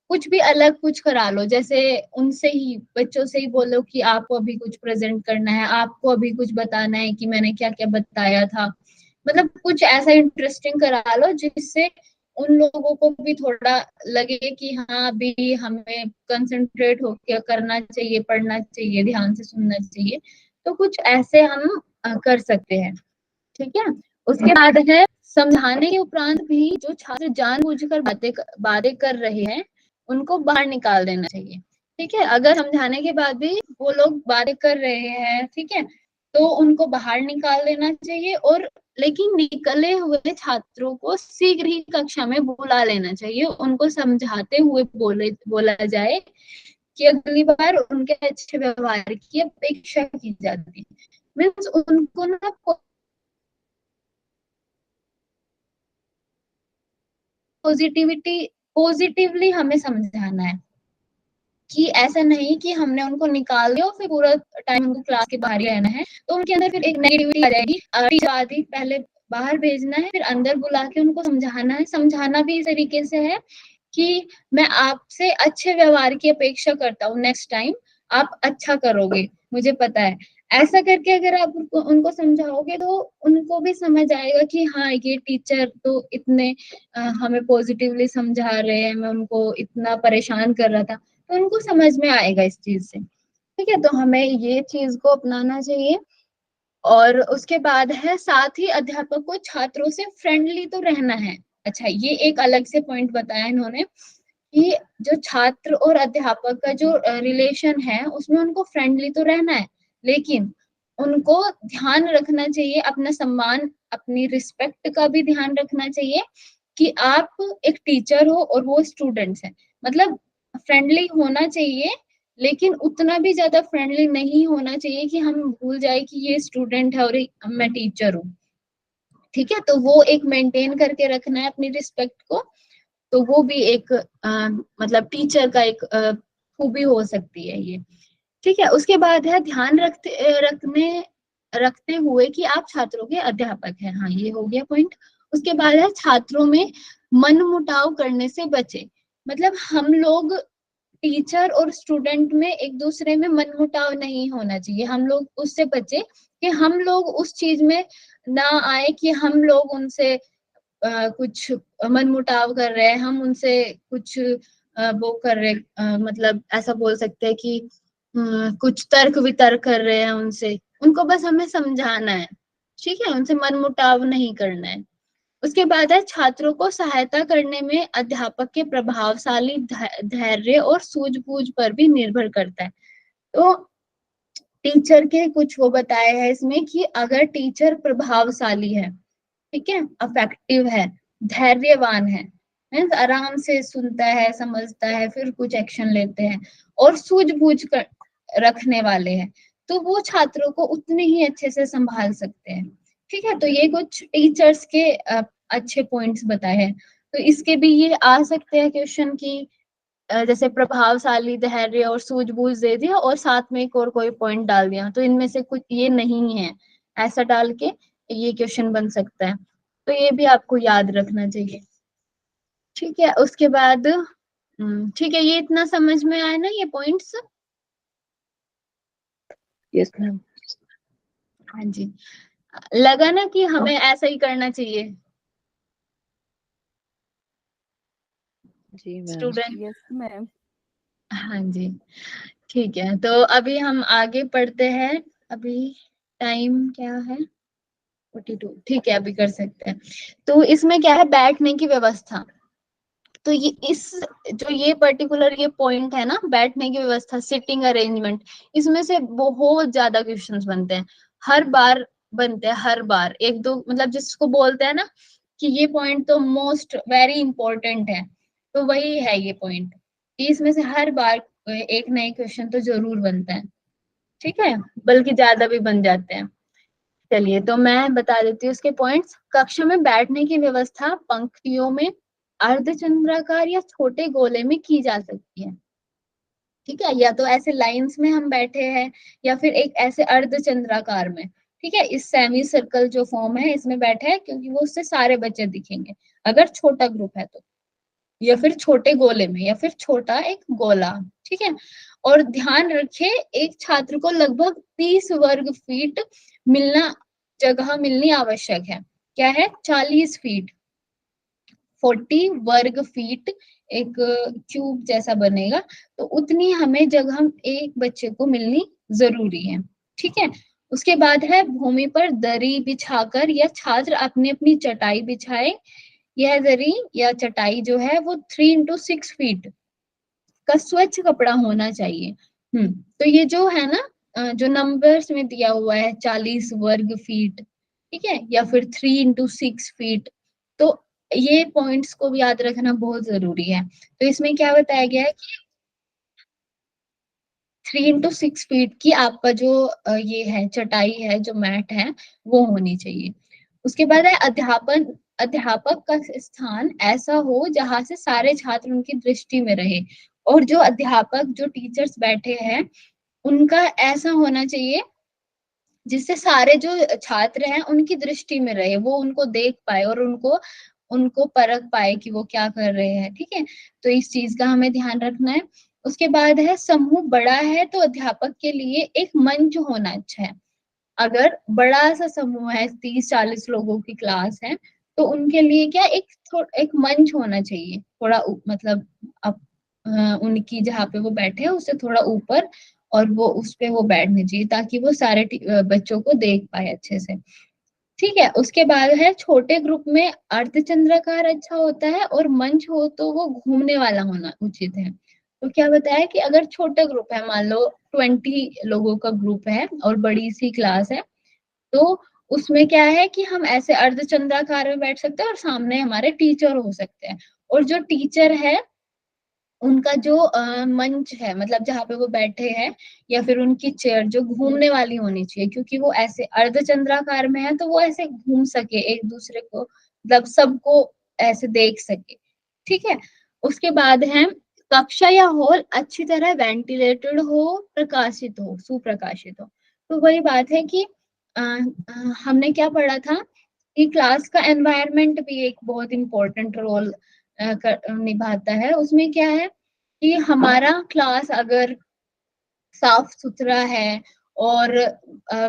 कुछ भी अलग कुछ करा लो। जैसे उनसे ही, बच्चों से ही बोलो कि आपको अभी कुछ प्रेजेंट करना है, आपको अभी कुछ बताना है कि मैंने क्या क्या बताया था। मतलब कुछ ऐसा इंटरेस्टिंग करा लो जिससे उन लोगों को भी थोड़ा लगे कि हाँ अभी हमें कंसंट्रेट होकर करना चाहिए, पढ़ना चाहिए, ध्यान से सुनना चाहिए। तो कुछ ऐसे हम कर सकते हैं, ठीक है। उसके बाद है समझाने के उपरांत भी जो छात्र जानबूझकर बातें कर रहे हैं उनको बाहर निकाल देना चाहिए, ठीक है। अगर समझाने के बाद भी वो लोग बातें कर रहे हैं, ठीक है, तो उनको बाहर निकाल देना चाहिए। और लेकिन निकले हुए छात्रों को शीघ्र ही कक्षा में बुला लेना चाहिए, उनको समझाते हुए बोला जाए कि अगली बार उनके अच्छे व्यवहार की अपेक्षा की जाती है। मीन्स उनको ना पॉजिटिवली हमें समझाना है कि ऐसा नहीं कि हमने उनको निकाल दिया और फिर पूरा टाइम उनको क्लास के बाहर ही रहना है, तो उनके अंदर फिर एक नेगेटिविटी आ जाएगी। टीचर आदि पहले बाहर भेजना है, फिर अंदर बुला के उनको समझाना है। समझाना भी इस तरीके से है कि मैं आपसे अच्छे व्यवहार की अपेक्षा करता हूँ, नेक्स्ट टाइम आप अच्छा करोगे, मुझे पता है। ऐसा करके अगर आप उनको समझाओगे तो उनको भी समझ आएगा कि हाँ ये टीचर तो इतने हमें पॉजिटिवली समझा रहे हैं, मैं उनको इतना परेशान कर रहा था, तो उनको समझ में आएगा इस चीज से, ठीक है। तो हमें ये चीज को अपनाना चाहिए। और उसके बाद है साथ ही अध्यापक को छात्रों से फ्रेंडली तो रहना है। अच्छा, ये एक अलग से पॉइंट बताया इन्होंने कि जो छात्र और अध्यापक का जो रिलेशन है उसमें उनको फ्रेंडली तो रहना है, लेकिन उनको ध्यान रखना चाहिए, अपना सम्मान, अपनी रिस्पेक्ट का भी ध्यान रखना चाहिए कि आप एक टीचर हो और वो स्टूडेंट्स हैं। मतलब फ्रेंडली होना चाहिए, लेकिन उतना भी ज्यादा फ्रेंडली नहीं होना चाहिए कि हम भूल जाए कि ये स्टूडेंट है और मैं टीचर हूँ, ठीक है। तो वो एक मेंटेन करके रखना है अपनी रिस्पेक्ट को। तो वो भी एक मतलब टीचर का एक खूबी हो सकती है ये, ठीक है। उसके बाद है ध्यान रखते हुए कि आप छात्रों के अध्यापक हैं। हाँ, ये हो गया पॉइंट। उसके बाद है छात्रों में मनमुटाव करने से बचे। मतलब हम लोग टीचर और स्टूडेंट में एक दूसरे में मनमुटाव नहीं होना चाहिए, हम लोग उससे बचे कि हम लोग उस चीज में ना आए कि हम लोग उनसे कुछ मनमुटाव कर रहे हैं, हम उनसे कुछ वो कर रहे मतलब ऐसा बोल सकते हैं कि कुछ तर्क वितर्क कर रहे हैं उनसे। उनको बस हमें समझाना है, ठीक है, उनसे मनमुटाव नहीं करना है। उसके बाद है छात्रों को सहायता करने में अध्यापक के प्रभावशाली धैर्य और सूझबूझ पर भी निर्भर करता है। तो टीचर के कुछ वो बताया है इसमें कि अगर टीचर प्रभावशाली है, ठीक है, अफेक्टिव है, धैर्यवान है, मीन्स आराम से सुनता है, समझता है, फिर कुछ एक्शन लेते हैं और सूझबूझ कर रखने वाले हैं, तो वो छात्रों को उतने ही अच्छे से संभाल सकते हैं, ठीक है। तो ये कुछ टीचर्स के अच्छे पॉइंट्स बताए हैं। तो इसके भी ये आ सकते हैं क्वेश्चन की जैसे प्रभावशाली, धैर्य और सूझबूझ दे दिया और साथ में एक और कोई पॉइंट डाल दिया, तो इनमें से कुछ ये नहीं है, ऐसा डाल के ये क्वेश्चन बन सकता है। तो ये भी आपको याद रखना चाहिए, ठीक है। उसके बाद ठीक है, ये इतना समझ में आया ना ये पॉइंट्स? Yes ma'am. हाँ जी, लगा ना कि हमें ऐसा ही करना चाहिए जी मैम। स्टूडेंट? Yes ma'am. हाँ जी, ठीक है। तो अभी हम आगे पढ़ते हैं। अभी टाइम क्या है? 42, ठीक है, अभी कर सकते हैं। तो इसमें क्या है, बैठने की व्यवस्था। तो ये इस जो ये पर्टिकुलर ये पॉइंट है ना, बैठने की व्यवस्था, सिटिंग अरेंजमेंट, इसमें से बहुत ज्यादा क्वेश्चंस बनते हैं, हर बार बनते हैं, हर बार एक दो, मतलब जिसको बोलते हैं ना कि ये पॉइंट तो मोस्ट वेरी इंपॉर्टेंट है, तो वही है ये पॉइंट कि इसमें से हर बार एक नए क्वेश्चन तो जरूर बनता है, ठीक है, बल्कि ज्यादा भी बन जाते हैं। चलिए तो मैं बता देती हूँ इसके पॉइंट्स। कक्षा में बैठने की व्यवस्था पंक्तियों में, अर्धचंद्राकार या छोटे गोले में की जा सकती है, ठीक है, या तो ऐसे लाइंस में हम बैठे हैं या फिर एक ऐसे अर्धचंद्राकार में, ठीक है, इस सेमी सर्कल जो फॉर्म है इसमें बैठे हैं, क्योंकि वो उससे सारे बच्चे दिखेंगे अगर छोटा ग्रुप है तो, या फिर छोटे गोले में, या फिर छोटा एक गोला, ठीक है। और ध्यान रखें एक छात्र को लगभग 30 वर्ग फीट जगह मिलनी आवश्यक है। क्या है? 40 फीट, 40 वर्ग फीट एक क्यूब जैसा बनेगा, तो उतनी हमें जगह एक बच्चे को मिलनी जरूरी है, ठीक है। उसके बाद है भूमि पर दरी बिछाकर या छात्र अपनी अपनी चटाई बिछाए। यह दरी या चटाई जो है वो 3x6 फीट का स्वच्छ कपड़ा होना चाहिए। तो ये जो है ना, जो नंबर्स में दिया हुआ है 40 वर्ग फीट, ठीक है, या फिर 3x6 फीट, तो ये पॉइंट्स को भी याद रखना बहुत जरूरी है। तो इसमें क्या बताया गया है कि 3x6 फीट की आपका जो ये है चटाई है, जो मैट है, वो होनी चाहिए। उसके बाद है अध्यापक का स्थान ऐसा हो जहां से सारे छात्र उनकी दृष्टि में रहे, और जो अध्यापक जो टीचर्स बैठे हैं उनका ऐसा होना चाहिए जिससे सारे जो छात्र हैं उनकी दृष्टि में रहे, वो उनको देख पाए और उनको उनको परख पाए कि वो क्या कर रहे हैं, ठीक है। तो इस चीज का हमें ध्यान रखना है। उसके बाद है समूह बड़ा है तो अध्यापक के लिए एक मंच होना अच्छा है। अगर बड़ा सा समूह है, 30-40 लोगों की क्लास है, तो उनके लिए क्या एक मंच होना चाहिए, थोड़ा मतलब अब उनकी जहाँ पे वो बैठे हैं उससे थोड़ा ऊपर, और वो उस पे वो बैठने चाहिए ताकि वो सारे बच्चों को देख पाए अच्छे से, ठीक है। उसके बाद है छोटे ग्रुप में अर्धचंद्राकार अच्छा होता है, और मंच हो तो वो घूमने वाला होना उचित है। तो क्या बताया कि अगर छोटा ग्रुप है, मान लो 20 लोगों का ग्रुप है और बड़ी सी क्लास है, तो उसमें क्या है कि हम ऐसे अर्धचंद्राकार में बैठ सकते हैं और सामने हमारे टीचर हो सकते हैं, और जो टीचर है उनका जो मंच है, मतलब जहाँ पे वो बैठे हैं, या फिर उनकी चेयर जो घूमने वाली होनी चाहिए, क्योंकि वो ऐसे अर्धचंद्राकार में है तो वो ऐसे घूम सके, एक दूसरे को मतलब सबको ऐसे देख सके, ठीक है। उसके बाद है कक्षा या हॉल अच्छी तरह वेंटिलेटेड हो, प्रकाशित हो, सुप्रकाशित हो। तो वही बात है कि हमने क्या पढ़ा था कि क्लास का एनवायरनमेंट भी एक बहुत इंपॉर्टेंट रोल निभाता है। उसमें क्या है कि हमारा क्लास अगर साफ सुथरा है और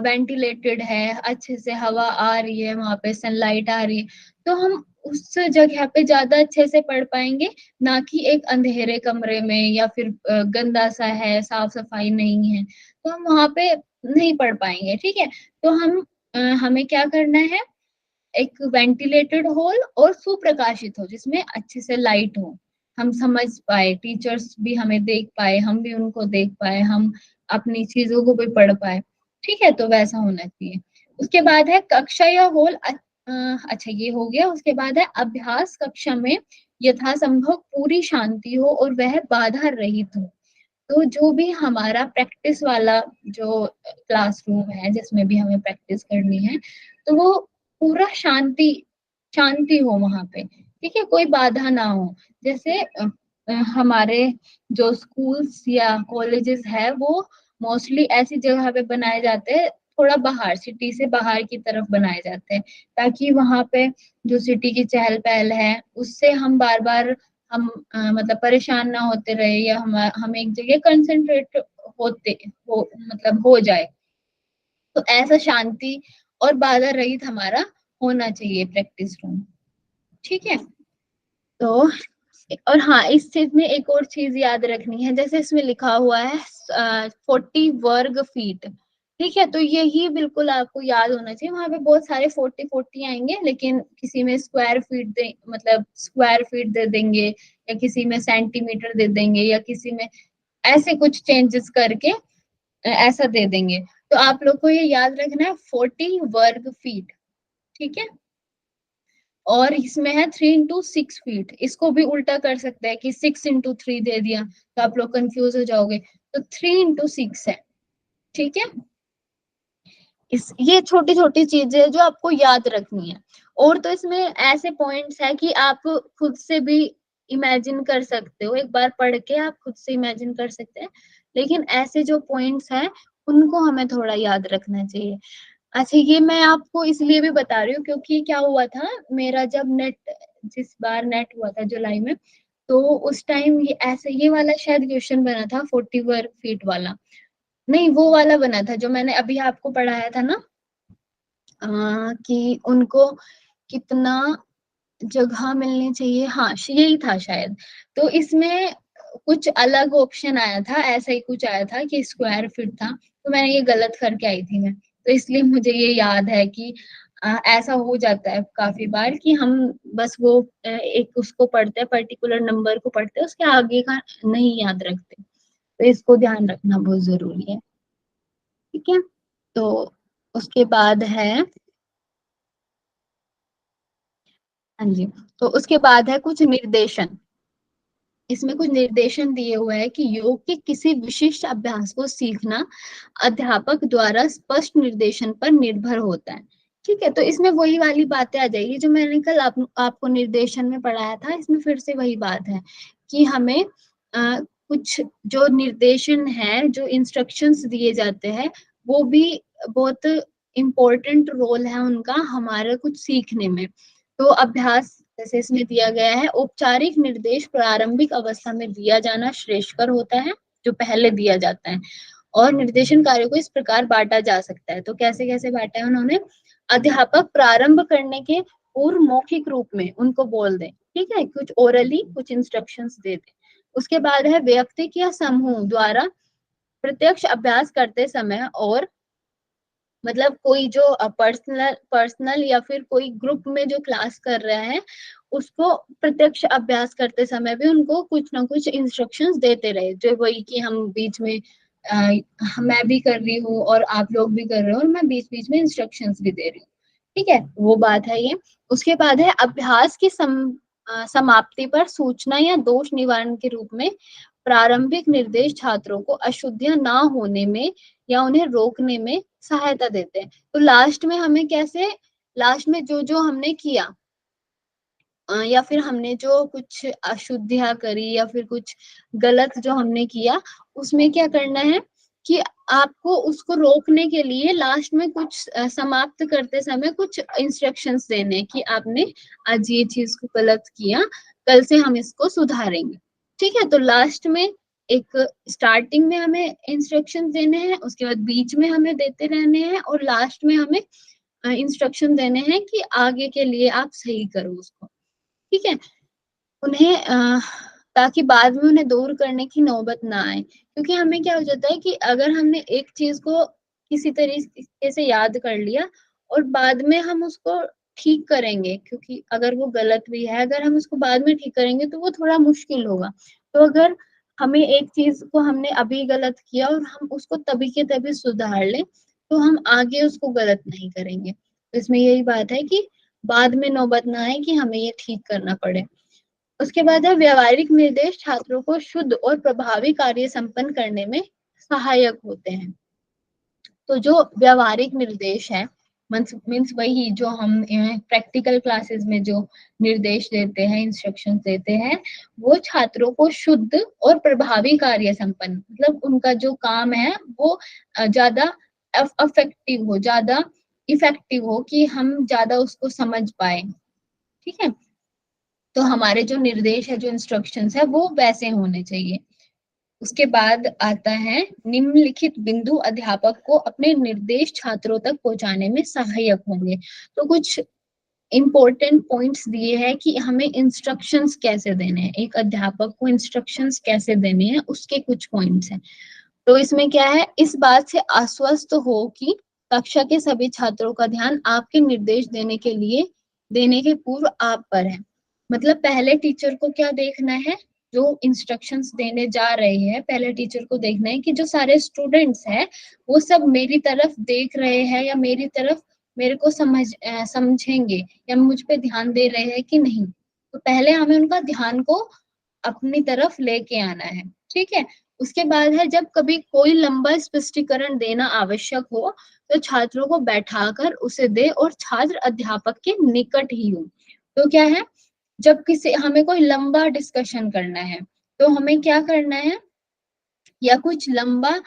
वेंटिलेटेड है, अच्छे से हवा आ रही है, वहां पे सनलाइट आ रही है, तो हम उस जगह पे ज्यादा अच्छे से पढ़ पाएंगे, ना कि एक अंधेरे कमरे में, या फिर गंदा सा है, साफ सफाई नहीं है, तो हम वहां पे नहीं पढ़ पाएंगे, ठीक है। तो हमें क्या करना है, एक वेंटिलेटेड हॉल और सुप्रकाशित हो, जिसमें अच्छे से लाइट हो, हम समझ पाए, टीचर्स भी हमें देख पाए, हम भी उनको देख पाए, हम अपनी चीजों को भी पढ़ पाए, ठीक है, तो वैसा होना चाहिए। उसके बाद है कक्षा या हॉल अच्छा ये हो गया। उसके बाद है अभ्यास कक्षा में यथासंभव पूरी शांति हो और वह बाधा रहित हो। तो जो भी हमारा प्रैक्टिस वाला जो क्लासरूम है जिसमें भी हमें प्रैक्टिस करनी है, तो वो पूरा शांति हो वहां पे, ठीक है, कोई बाधा ना हो। जैसे हमारे जो स्कूल्स या कॉलेजेस है वो मोस्टली ऐसी जगह पे बनाए जाते हैं, थोड़ा बाहर, सिटी से बाहर की तरफ बनाए जाते हैं, ताकि वहां पे जो सिटी की चहल पहल है उससे हम बार बार हम मतलब परेशान ना होते रहे, या हम एक जगह कंसंट्रेट मतलब हो जाए। तो ऐसा शांति और बाधा रहित हमारा होना चाहिए प्रैक्टिस रूम, ठीक है। तो और हाँ, इस चीज में एक और चीज याद रखनी है, जैसे इसमें लिखा हुआ है 40 वर्ग फीट, ठीक है, तो यही बिल्कुल आपको याद होना चाहिए। वहां पे बहुत सारे 40 आएंगे, लेकिन किसी में स्क्वायर फीट दे, मतलब स्क्वायर फीट दे देंगे, या किसी में सेंटीमीटर दे देंगे, या किसी में ऐसे कुछ चेंजेस करके ऐसा दे देंगे। तो आप लोग को ये याद रखना है 40 वर्ग फीट, ठीक है। और इसमें है 3 इंटू 6 फीट। इसको भी उल्टा कर सकते हैं कि 6 इंटू 3 दे दिया तो आप लोग कंफ्यूज हो जाओगे, तो 3 इंटू 6 है। ठीक है, ये छोटी छोटी चीजें जो आपको याद रखनी है। और तो इसमें ऐसे पॉइंट्स है कि आप खुद से भी इमेजिन कर सकते हो, एक बार पढ़ के आप खुद से इमेजिन कर सकते हैं, लेकिन ऐसे जो पॉइंट्स हैं उनको हमें थोड़ा याद रखना चाहिए। अच्छा, ये मैं आपको इसलिए भी बता रही हूँ क्योंकि क्या हुआ था, मेरा जब जिस बार नेट हुआ था जुलाई में, तो उस टाइम ये वाला शायद क्वेश्चन बना था 41 फीट वाला, नहीं वो वाला बना था जो मैंने अभी आपको पढ़ाया था ना, कि उनको कितना जगह मिलनी चाहिए, हाँ यही था शायद। तो इसमें कुछ अलग ऑप्शन आया था, ऐसा ही कुछ आया था कि स्क्वायर फीट था, तो मैंने ये गलत करके आई थी मैं, तो इसलिए मुझे ये याद है कि ऐसा हो जाता है काफी बार कि हम बस वो एक उसको पढ़ते हैं, पर्टिकुलर नंबर को पढ़ते हैं, उसके आगे का नहीं याद रखते, तो इसको ध्यान रखना बहुत जरूरी है। ठीक है, तो उसके बाद है, हाँ जी, तो उसके बाद है कुछ निर्देशन। इसमें कुछ निर्देशन दिए हुए हैं कि योग के किसी विशिष्ट अभ्यास को सीखना अध्यापक द्वारा स्पष्ट निर्देशन पर निर्भर होता है। ठीक है, तो इसमें वही वाली बातें आ जाएगी जो मैंने कल आपको निर्देशन में पढ़ाया था, इसमें फिर से वही बात है कि हमें कुछ जो निर्देशन है, जो इंस्ट्रक्शंस दिए जाते हैं, वो भी बहुत इम्पोर्टेंट रोल है उनका हमारे कुछ सीखने में। तो अभ्यास जैसे इसमें दिया गया है, औपचारिक निर्देश प्रारंभिक अवस्था में दिया जाना श्रेष्ठकर होता है, जो पहले दिया जाता है। और निर्देशन कार्य को इस प्रकार बांटा जा सकता है, तो कैसे कैसे बांटा है उन्होंने, अध्यापक प्रारंभ करने के पूर्व मौखिक रूप में उनको बोल दे, ठीक है, कुछ ओरली कुछ इंस्ट्रक्शंस दे दे। उसके बाद है व्यक्ति या समूह द्वारा प्रत्यक्ष अभ्यास करते समय, और मतलब कोई जो पर्सनल या फिर कोई ग्रुप में जो क्लास कर रहा है, उसको प्रत्यक्ष अभ्यास करते समय भी उनको कुछ ना कुछ इंस्ट्रक्शंस देते रहे, जो वही कि हम बीच में मैं भी कर रही हूँ और आप लोग भी कर रहे हो, और मैं बीच बीच में इंस्ट्रक्शंस भी दे रही हूँ। ठीक है, वो बात है ये। उसके बाद है अभ्यास की समाप्ति पर सूचना या दोष निवारण के रूप में प्रारंभिक निर्देश छात्रों को अशुद्धियां ना होने में या उन्हें रोकने में सहायता देते हैं। तो लास्ट में हमें कैसे, लास्ट में जो जो हमने किया या फिर हमने जो कुछ अशुद्धियां करी या फिर कुछ गलत जो हमने किया, उसमें क्या करना है कि आपको उसको रोकने के लिए लास्ट में कुछ समाप्त करते समय कुछ इंस्ट्रक्शंस देने हैं कि आपने आज ये चीज को गलत किया, कल से हम इसको सुधारेंगे। ठीक है, तो लास्ट में एक स्टार्टिंग में हमें इंस्ट्रक्शन देने हैं, उसके बाद बीच में हमें देते रहने हैं, और लास्ट में हमें इंस्ट्रक्शन देने हैं कि आगे के लिए आप सही करो उसको। ठीक है, उन्हें ताकि बाद में उन्हें दूर करने की नौबत ना आए, क्योंकि हमें क्या हो जाता है कि अगर हमने एक चीज को किसी तरीके से याद कर लिया और बाद में हम उसको ठीक करेंगे, क्योंकि अगर वो गलत भी है, अगर हम उसको बाद में ठीक करेंगे तो वो थोड़ा मुश्किल होगा। तो अगर हमें एक चीज को हमने अभी गलत किया और हम उसको तभी के तभी सुधार लें, तो हम आगे उसको गलत नहीं करेंगे। तो इसमें यही बात है कि बाद में नौबत ना आए कि हमें ये ठीक करना पड़े। उसके बाद है व्यवहारिक निर्देश छात्रों को शुद्ध और प्रभावी कार्य संपन्न करने में सहायक होते हैं। तो जो व्यवहारिक निर्देश है मीन्स वही जो हम प्रैक्टिकल क्लासेस में जो निर्देश देते हैं, इंस्ट्रक्शंस देते हैं, वो छात्रों को शुद्ध और प्रभावी कार्य संपन्न, मतलब उनका जो काम है वो ज्यादा अफेक्टिव हो, ज्यादा इफेक्टिव हो, कि हम ज्यादा उसको समझ पाए। ठीक है, तो हमारे जो निर्देश है, जो इंस्ट्रक्शंस है, वो वैसे होने चाहिए। उसके बाद आता है निम्नलिखित बिंदु अध्यापक को अपने निर्देश छात्रों तक पहुंचाने में सहायक होंगे। तो कुछ इंपॉर्टेंट पॉइंट्स दिए हैं कि हमें इंस्ट्रक्शंस कैसे देने हैं, एक अध्यापक को इंस्ट्रक्शंस कैसे देने हैं, उसके कुछ पॉइंट्स हैं। तो इसमें क्या है, इस बात से आश्वस्त हो कि कक्षा के सभी छात्रों का ध्यान आपके निर्देश देने के पूर्व आप पर है। मतलब पहले टीचर को क्या देखना है, जो इंस्ट्रक्शंस देने जा रहे हैं, पहले टीचर को देखना है कि जो सारे स्टूडेंट्स हैं वो सब मेरी तरफ देख रहे हैं या मेरी तरफ मेरे को समझेंगे या मुझ पे ध्यान दे रहे हैं कि नहीं। तो पहले हमें उनका ध्यान को अपनी तरफ लेके आना है, ठीक है। उसके बाद है जब कभी कोई लंबा स्पष्टीकरण देना आवश्यक हो तो छात्रों को बैठाकर उसे दे और छात्र अध्यापक के निकट ही हो। तो क्या है, जब किसी हमें कोई लंबा डिस्कशन करना है तो हमें क्या करना है, या कुछ लंबा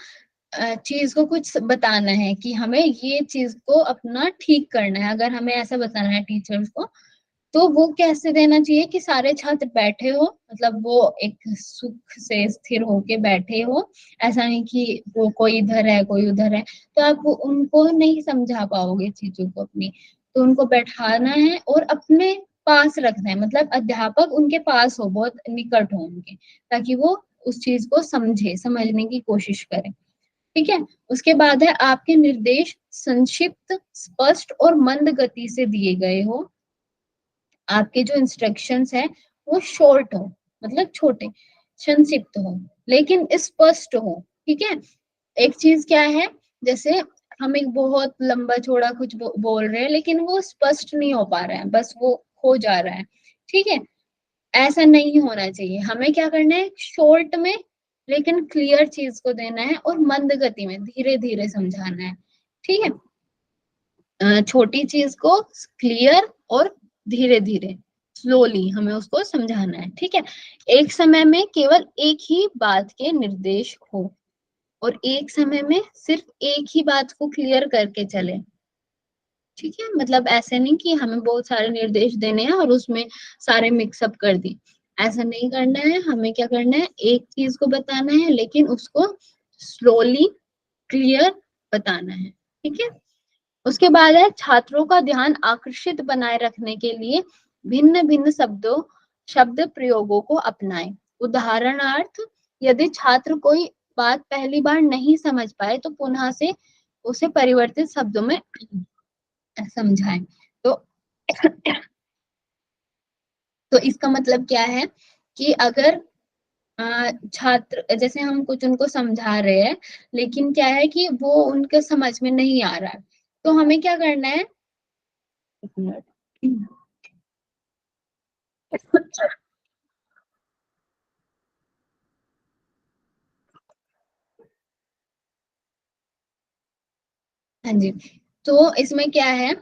चीज को कुछ बताना है कि हमें ये चीज को अपना ठीक करना है, अगर हमें ऐसा बताना है टीचर्स को, तो वो कैसे देना चाहिए कि सारे छात्र बैठे हो, मतलब वो एक सुख से स्थिर होके बैठे हो। ऐसा नहीं कि वो कोई इधर है कोई उधर है, तो आप उनको नहीं समझा पाओगे चीजों को अपनी। तो उनको बैठाना है और अपने पास रखना है, मतलब अध्यापक उनके पास हो, बहुत निकट हो उनके, ताकि वो उस चीज को समझने की कोशिश करे, ठीक है। उसके बाद है आपके निर्देश संक्षिप्त, स्पष्ट और मंद गति से दिए गए हो। आपके जो इंस्ट्रक्शंस है वो शॉर्ट हो, मतलब छोटे, संक्षिप्त हो, लेकिन स्पष्ट हो, ठीक है। एक चीज क्या है, जैसे हम एक बहुत लंबा चौड़ा कुछ बोल रहे हैं लेकिन वो स्पष्ट नहीं हो पा रहा है, बस वो हो जा रहा है, ठीक है। ऐसा नहीं होना चाहिए, हमें क्या करना है, शॉर्ट में लेकिन क्लियर चीज को देना है और मंद गति में धीरे धीरे समझाना है, ठीक है। छोटी चीज को क्लियर और धीरे धीरे स्लोली हमें उसको समझाना है, ठीक है। एक समय में केवल एक ही बात के निर्देश हो और एक समय में सिर्फ एक ही बात को क्लियर करके चले, ठीक है। मतलब ऐसे नहीं कि हमें बहुत सारे निर्देश देने हैं और उसमें सारे मिक्सअप कर दी, ऐसा नहीं करना है। हमें क्या करना है, एक चीज को बताना है लेकिन उसको स्लोली क्लियर बताना है, ठीक है। उसके बाद है छात्रों का ध्यान आकर्षित बनाए रखने के लिए भिन्न भिन्न शब्द प्रयोगों को अपनाएं। उदाहरणार्थ, यदि छात्र कोई बात पहली बार नहीं समझ पाए तो पुनः से उसे परिवर्तित शब्दों में समझाएं। तो तो इसका मतलब क्या है कि अगर छात्र जैसे हम कुछ उनको समझा रहे हैं लेकिन क्या है कि वो उनके समझ में नहीं आ रहा है, तो हमें क्या करना है, एक मिनट। हाँ जी, तो इसमें क्या है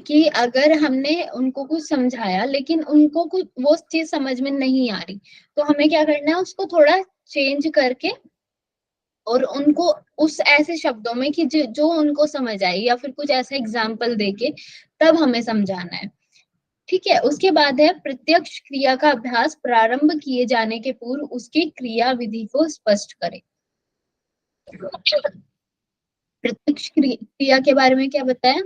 कि अगर हमने उनको कुछ समझाया लेकिन उनको कुछ वो चीज समझ में नहीं आ रही, तो हमें क्या करना है, उसको थोड़ा चेंज करके और उनको उस ऐसे शब्दों में कि जो उनको समझ आए, या फिर कुछ ऐसा एग्जाम्पल देके तब हमें समझाना है, ठीक है। उसके बाद है प्रत्यक्ष क्रिया का अभ्यास प्रारंभ किए जाने के पूर्व उसकी क्रिया विधि को स्पष्ट करें। प्रत्यक्ष क्रिया के बारे में क्या बताया,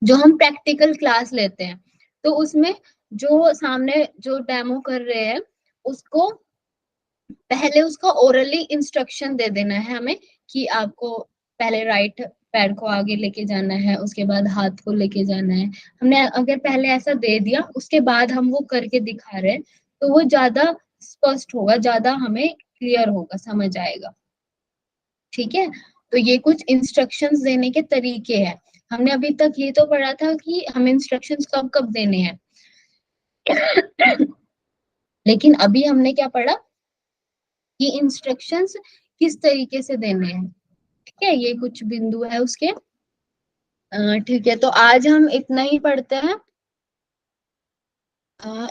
जो हम प्रैक्टिकल क्लास लेते हैं तो उसमें जो सामने जो डेमो कर रहे हैं उसको पहले उसका ओरली इंस्ट्रक्शन दे देना है हमें कि आपको पहले राइट पैर को आगे लेके जाना है, उसके बाद हाथ को लेके जाना है। हमने अगर पहले ऐसा दे दिया उसके बाद हम वो करके दिखा रहे हैं तो वो ज्यादा स्पष्ट होगा, ज्यादा हमें क्लियर होगा, समझ आएगा, ठीक है। तो ये कुछ इंस्ट्रक्शंस देने के तरीके हैं। हमने अभी तक ये तो पढ़ा था कि हमें इंस्ट्रक्शंस कब कब देने हैं लेकिन अभी हमने क्या पढ़ा कि इंस्ट्रक्शंस किस तरीके से देने हैं, ठीक है। ये कुछ बिंदु है उसके, ठीक है। तो आज हम इतना ही पढ़ते हैं।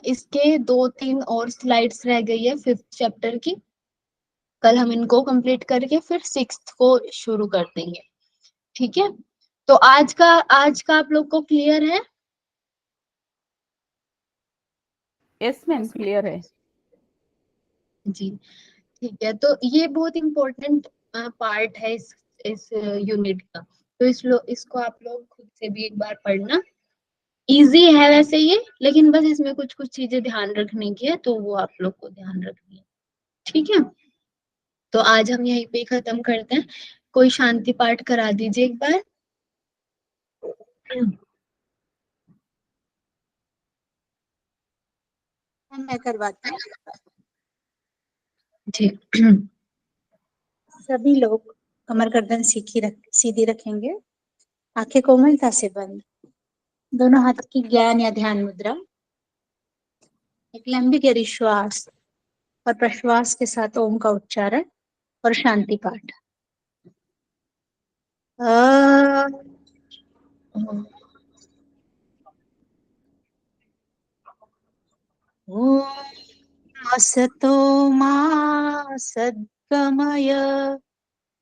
इसके 2-3 और स्लाइड्स रह गई है 5th चैप्टर की, कल हम इनको कंप्लीट करके फिर 6th को शुरू कर देंगे, ठीक है। तो आज का आप लोग को क्लियर है? यस मैम, क्लियर है जी, ठीक है। तो ये बहुत इम्पोर्टेंट पार्ट है इस यूनिट का, तो इसको आप लोग खुद से भी एक बार पढ़ना। इजी है वैसे ये, लेकिन बस इसमें कुछ कुछ चीजें ध्यान रखने की है, तो वो आप लोग को ध्यान रखनी है, ठीक है। तो आज हम यहीं पे खत्म करते हैं। कोई शांति पाठ करा दीजिए एक बार। मैं करवाती हूँ। जी। सभी लोग कमर गर्दन सीधी रखेंगे। आंखें कोमलता से बंद, दोनों हाथ की ज्ञान या ध्यान मुद्रा, एक लंबी गहरी श्वास और प्रश्वास के साथ ओम का उच्चारण और शांति पाठ। ओम असतो मा सद्गमय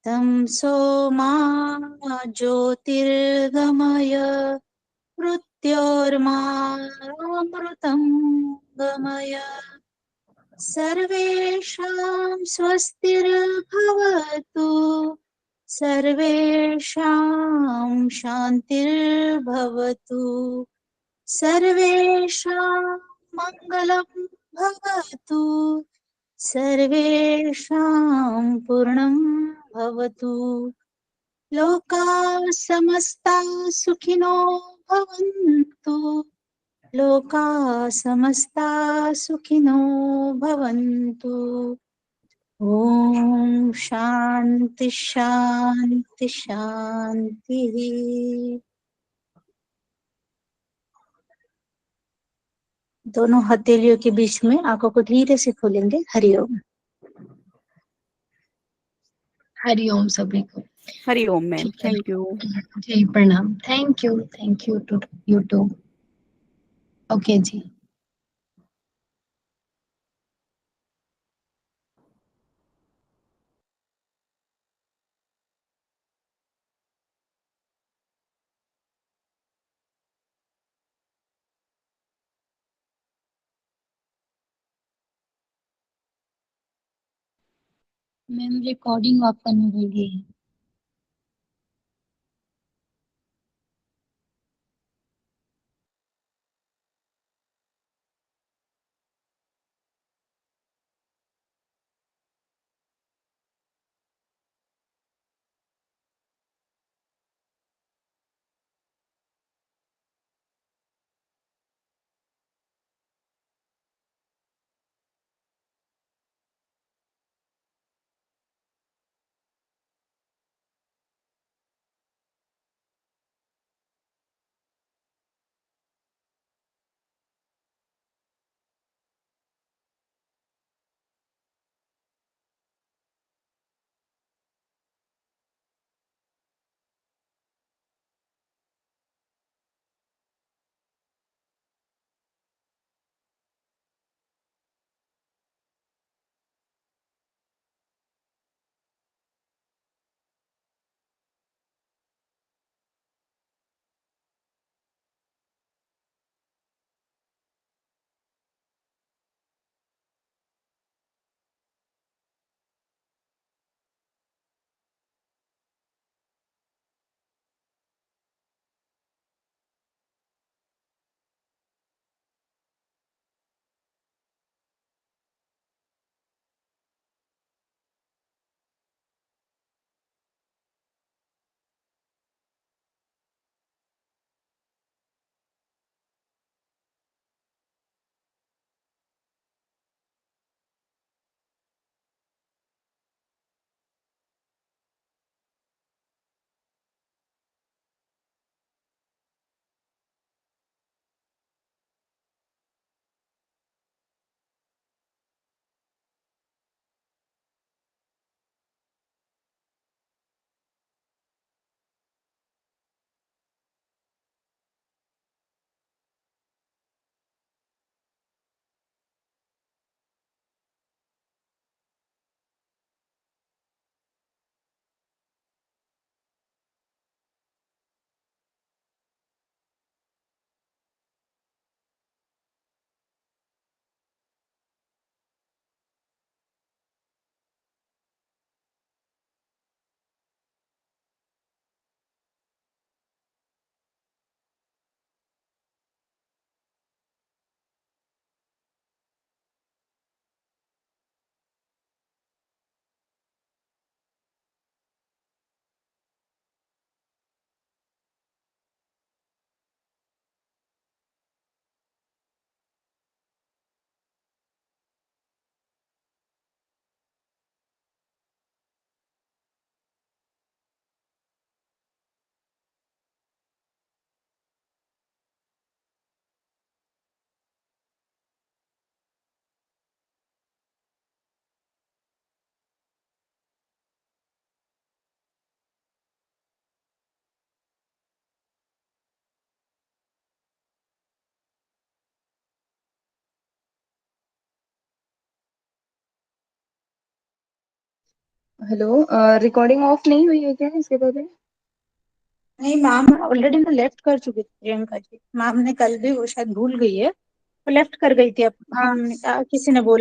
तमसो मा ज्योतिर्गमय मृत्योर्मामृतं गमय। सर्वेषां स्वस्तिर्भवतु, सर्वेषां शान्तिर्भवतु, सर्वेषां मङ्गलं भवतु, सर्वेषां पूर्णं भवतु। लोकाः समस्ताः सुखिनो भवन्तु, लोकाः समस्ताः सुखिनो भवन्तु। ओम शांति शांति शांति। दोनों हथेलियों के बीच में आंखों को धीरे से खोलेंगे। हरिओम। हरिओम सभी को। हरिओम मैम, ठीक है। Thank you. जी प्रणाम। Thank you to you too. Okay जी। मैम रिकॉर्डिंग ऑफ करने भूल गई। हेलो, रिकॉर्डिंग ऑफ नहीं हुई है क्या इसके पहले? नहीं मैम, ऑलरेडी मैं लेफ्ट कर चुकी थी प्रियंका जी। मैम ने कल भी वो शायद भूल गई है, वो लेफ्ट कर गई थी। अब हम किसी ने बोला